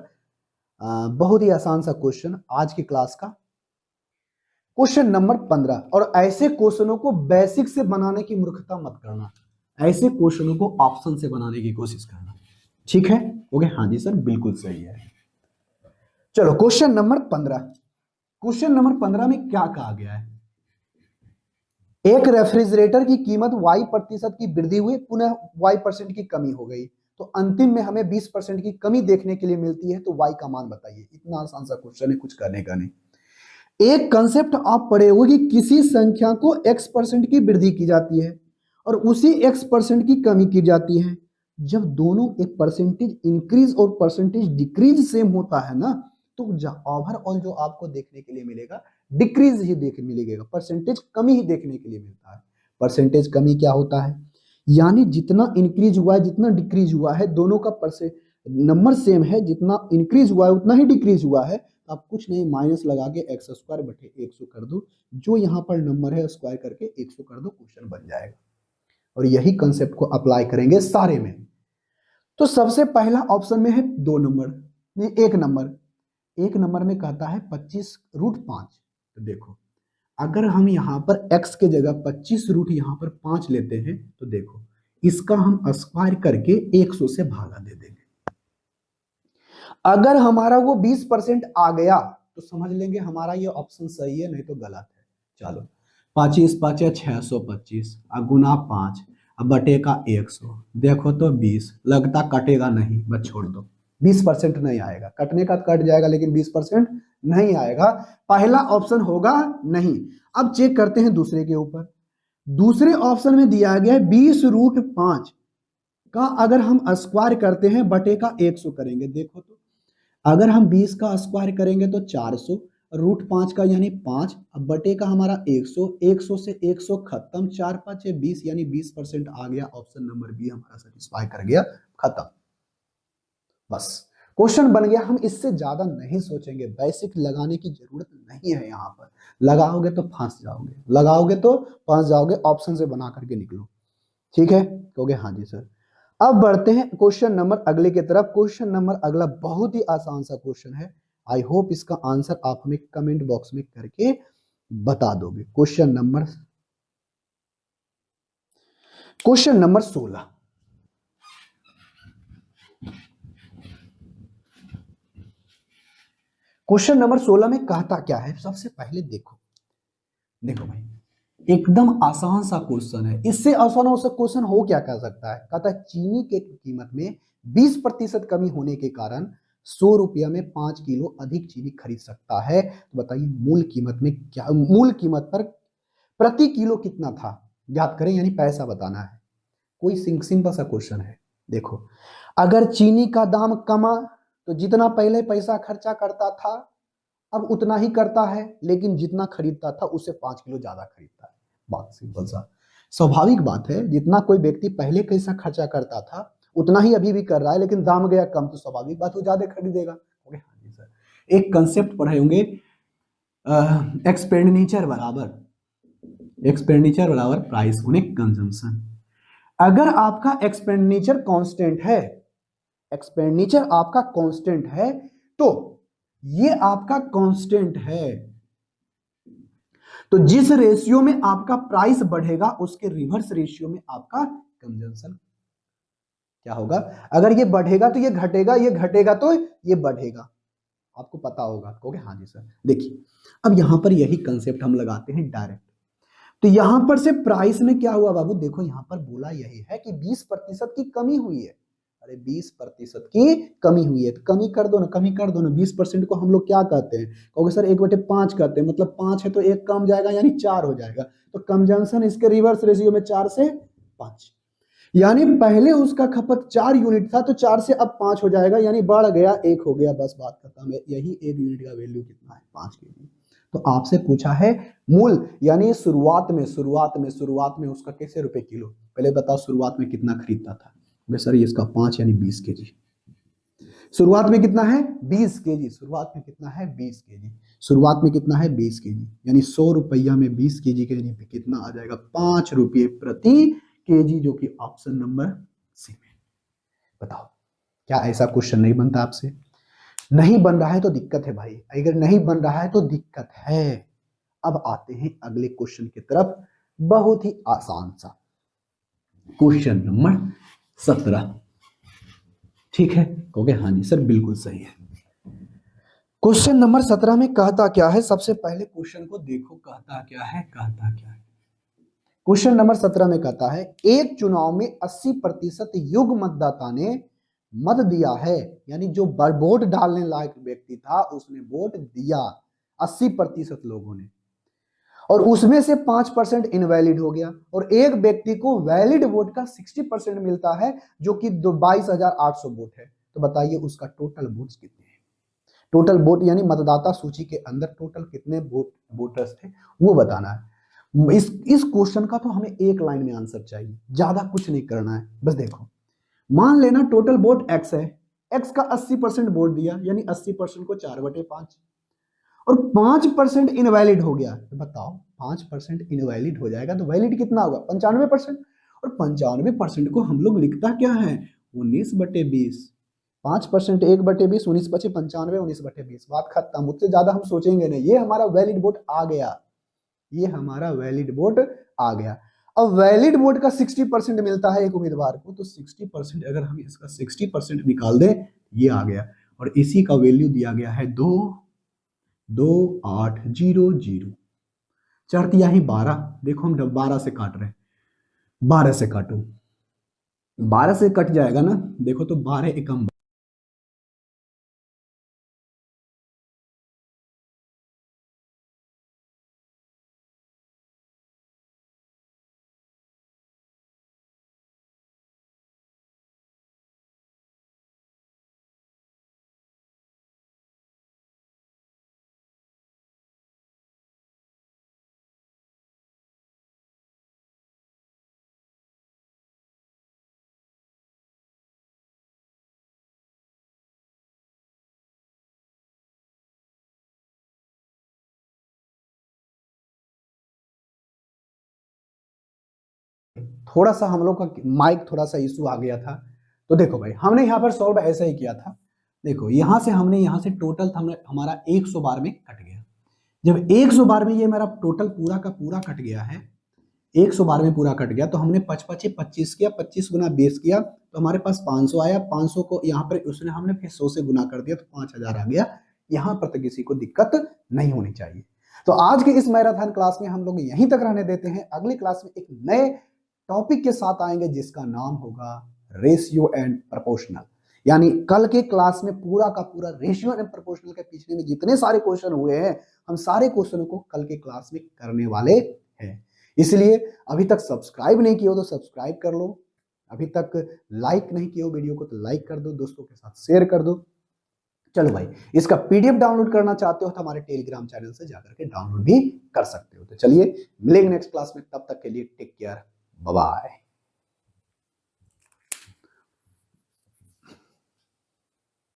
बहुत ही आसान सा क्वेश्चन आज की क्लास का, क्वेश्चन नंबर 15। और ऐसे क्वेश्चनों को बेसिक से बनाने की मूर्खता मत करना, ऐसे क्वेश्चनों को ऑप्शन से बनाने की कोशिश करना, ठीक है। हो गया, हाँ जी सर बिल्कुल सही है। चलो क्वेश्चन नंबर 15, क्वेश्चन नंबर 15 में क्या कहा गया है, एक रेफ्रिजरेटर की कीमत y% की वृद्धि हुई, पुनः y% की कमी हो गई, तो अंतिम में हमें 20% की कमी देखने के लिए मिलती है, तो y का मान बताइए। इतना आसान सा क्वेश्चन है, कुछ करने का नहीं। एक कंसेप्ट आप पढ़े हो कि किसी संख्या को x% की वृद्धि की जाती है और उसी x% की कमी की जाती है। जब दोनों एक परसेंटेज इंक्रीज और परसेंटेज डिक्रीज सेम होता है ना, तो ओवरऑल जो आपको देखने के लिए मिलेगा डिक्रीज ही देखने मिलेगा, परसेंटेज कमी ही देखने के लिए मिलता है। परसेंटेज कमी क्या होता है, यानी जितना इंक्रीज हुआ है जितना डिक्रीज हुआ है दोनों का नंबर सेम है, जितना इंक्रीज हुआ है उतना ही डिक्रीज हुआ है, आप कुछ नहीं माइनस लगा के x² 100 कर दो, जो यहाँ पर नंबर है स्क्वायर करके 100 कर दो, क्वेश्चन बन जाएगा। और यही कंसेप्ट को अप्लाई करेंगे सारे में। तो सबसे पहला ऑप्शन में है 2 नंबर, एक नंबर में कहता है 25√5। तो देखो अगर हम यहाँ पर x के जगह 25 रूट यहाँ पर 5 लेते हैं तो देखो इसका हम स्क्वायर करके 100 से भागा दे देंगे। अगर हमारा वो 20% आ गया तो समझ लेंगे हमारा ये ऑप्शन सही है, नहीं तो गलत है। चलो 25 5 625 गुना 5 अब बटे का 100, देखो तो 20 लगता कटेगा नहीं, बस छोड़ दो। 20% नहीं आएगा, कटने का कट जाएगा लेकिन 20% नहीं आएगा, पहला ऑप्शन होगा नहीं। अब चेक करते हैं दूसरे के ऊपर। दूसरे ऑप्शन में दिया गया है 20√5 का अगर हम स्क्वायर करते हैं बटे का 100 करेंगे, देखो तो अगर हम 20 का स्क्वायर करेंगे तो 400, √5 का यानी 5, अब बटे का हमारा 100, 100 से 100 खत्म, 4 5 20 यानी 20% आ गया। ऑप्शन नंबर बी हमारा सेटिस्फाई कर गया, खत्म। बस क्वेश्चन बन गया। हम इससे ज्यादा नहीं सोचेंगे, बेसिक लगाने की जरूरत नहीं है। यहाँ पर लगाओगे तो फंस जाओगे, लगाओगे तो फंस जाओगे, ऑप्शन से बना करके निकलो। ठीक है, कहोगे हाँ जी सर। अब बढ़ते हैं क्वेश्चन नंबर अगले की तरफ। क्वेश्चन नंबर अगला बहुत ही आसान सा क्वेश्चन है। आई होप इसका आंसर आप हमें कमेंट बॉक्स में करके बता दोगे। Question number 16। क्वेश्चन नंबर 16 में कहता क्या है, सबसे पहले देखो भाई, एकदम आसान सा क्वेश्चन है। इससे आसान सा क्वेश्चन हो क्या कह सकता है। कहता है चीनी के कीमत में 20% कमी होने के कारण 100 रुपया में 5 किलो अधिक चीनी खरीद सकता है। तो बताइए मूल कीमत में क्या, मूल कीमत पर प्रति किलो कितना था, याद करें, यानी पैसा बताना है। कोई सिंपल सा क्वेश्चन है। देखो अगर चीनी का दाम कमा तो जितना पहले पैसा खर्चा करता था अब उतना ही करता है, लेकिन जितना खरीदता था उससे 5 किलो ज्यादा खरीदता है। बात सिंपल सा, स्वाभाविक बात है। जितना कोई व्यक्ति पहले पैसा खर्चा करता था उतना ही अभी भी कर रहा है, लेकिन दाम गया कम तो स्वाभाविक बात वो ज्यादा खरीदेगा। ओके हाँ जी सर। एक कंसेप्ट पढ़े होंगे, एक्सपेंडिचर बराबर प्राइस यूनिट कंजम्पशन। अगर आपका एक्सपेंडिचर कांस्टेंट है, एक्सपेंडिचर आपका कांस्टेंट है, तो ये आपका कांस्टेंट है, तो जिस रेशियो में आपका प्राइस बढ़ेगा उसके रिवर्स रेशियो में आपका कंजम्पशन क्या होगा। अगर ये बढ़ेगा तो ये घटेगा, ये घटेगा तो ये बढ़ेगा। आपको पता होगा, कहोगे हाँ जी सर। देखिए अब यहां पर यही कंसेप्ट हम लगाते हैं डायरेक्ट। तो यहां पर से प्राइस में क्या हुआ बाबू, देखो यहां पर बोला यही है कि 20% की कमी हुई है। अरे 20% की कमी हुई है तो कमी कर दो ना, कमी कर दो ना। 20% को हम लोग क्या कहते हैं, कहोगे सर 1/5 कहते हैं, मतलब 5 है तो 1 कम जाएगा यानी 4 हो जाएगा। तो कंजम्पशन इसके रिवर्स रेशियो में 4 से 5, यानी पहले उसका खपत 4 यूनिट था तो 4 से अब 5 हो जाएगा, यानी बढ़ गया 1 हो गया, बस बात खत्म है। यही 1 यूनिट का वैल्यू कितना है, 5 केजी। तो आपसे पूछा है मूल, यानी शुरुआत में उसका कैसे रुपए किलो, पहले बताओ शुरुआत में कितना खरीदता था। सर इसका 5 यानी 20 केजी। शुरुआत में कितना है 20 केजी, शुरुआत में कितना है 20 केजी, शुरुआत में कितना है 20 केजी, यानी 100 रुपया में 20 केजी के यानी कितना आ जाएगा 5 रुपये प्रति केजी, जो कि ऑप्शन नंबर सी में। बताओ क्या ऐसा क्वेश्चन नहीं बनता आपसे। नहीं बन रहा है तो दिक्कत है भाई, अगर नहीं बन रहा है तो दिक्कत है। अब आते हैं अगले क्वेश्चन की तरफ, बहुत ही आसान सा क्वेश्चन नंबर 17। ठीक है, कहोगे हाँ जी सर बिल्कुल सही है। क्वेश्चन नंबर 17 में कहता क्या है, सबसे पहले क्वेश्चन को देखो, कहता क्या है। क्वेश्चन नंबर 17 में कहता है एक चुनाव में 80% योग्य मतदाता ने मत दिया है, यानी जो वोट डालने लायक व्यक्ति था उसने वोट दिया 80% लोगों ने, और उसमें से 5% इनवैलिड हो गया, और एक व्यक्ति को वैलिड वोट का 60% मिलता है जो कि 22,800 वोट है। तो बताइए उसका टोटल वोट्स कितने हैं। टोटल वोट यानी मतदाता सूची के अंदर टोटल कितने वोटर्स थे वो बताना है। इस क्वेश्चन का तो हमें एक लाइन में आंसर चाहिए, ज्यादा कुछ नहीं करना है। बस देखो मान लेना टोटल वोट x है, x का 80% वोट दिया, यानी 80% को 4/5, और 5% इनवैलिड हो गया। तो बताओ 5% इनवैलिड हो जाएगा तो वैलिड कितना होगा 95%, और 95% को हम लोग लिखता क्या है 19/20। 5% 1/20, 19 बचे 95, 19/20, बात खत्म। मुझसे ज्यादा हम सोचेंगे नहीं, ये हमारा वैलिड वोट आ गया, ये हमारा वैलिड वोट आ गया। अब वैलिड वोट का 60% मिलता है एक उम्मीदवार को, तो 60% अगर हम इसका 60% निकाल दें, ये आ गया, और इसी का वैल्यू दिया गया है 22800। चढ़तिया ही 12, देखो हम 12 से काट रहे हैं, 12 से काटो, 12 से कट जाएगा ना, देखो तो 12 एकम, थोड़ा सा हम लोग का माइक थोड़ा सा इशू आ गया था। तो देखो भाई, हमने यहाँ पर सॉल्व ऐसा ही किया था। देखो यहाँ से हमने यहाँ से टोटल हमारा 100 बार में कट गया। जब 100 बार में ये मेरा टोटल पूरा का पूरा कट गया है, 100 बार में पूरा कट गया, तो हमने 25 किया, 25 गुना 20 किया, तो हमारे पास 500 आया। 500 को यहाँ पर उसने हमने फिर 100 से गुना कर दिया, तो 5000 आ गया। यहाँ पर तो किसी को दिक्कत नहीं होनी चाहिए। तो आज के इस मैराथन क्लास में हम लोग यहीं तक रहने देते हैं। अगली क्लास में एक नए टॉपिक के साथ आएंगे जिसका नाम होगा रेशियो एंड प्रोपोर्शनल। यानी कल के क्लास में पूरा का पूरा रेशियो एंड प्रोपोर्शनल के पिछले में जितने सारे क्वेश्चन हुए हैं, हम सारे क्वेश्चनों को कल के क्लास में करने वाले हैं। इसलिए अभी तक सब्सक्राइब नहीं किया हो तो सब्सक्राइब कर लो, अभी तक लाइक नहीं किया हो वीडियो को तो लाइक कर दो, दोस्तों के साथ शेयर कर दो। चलो भाई, इसका पीडीएफ डाउनलोड करना चाहते हो तो हमारे टेलीग्राम चैनल से जाकर के डाउनलोड भी कर सकते हो। तो चलिए मिलेंगे नेक्स्ट क्लास में, तब तक के लिए टेक केयर, बाय बाय।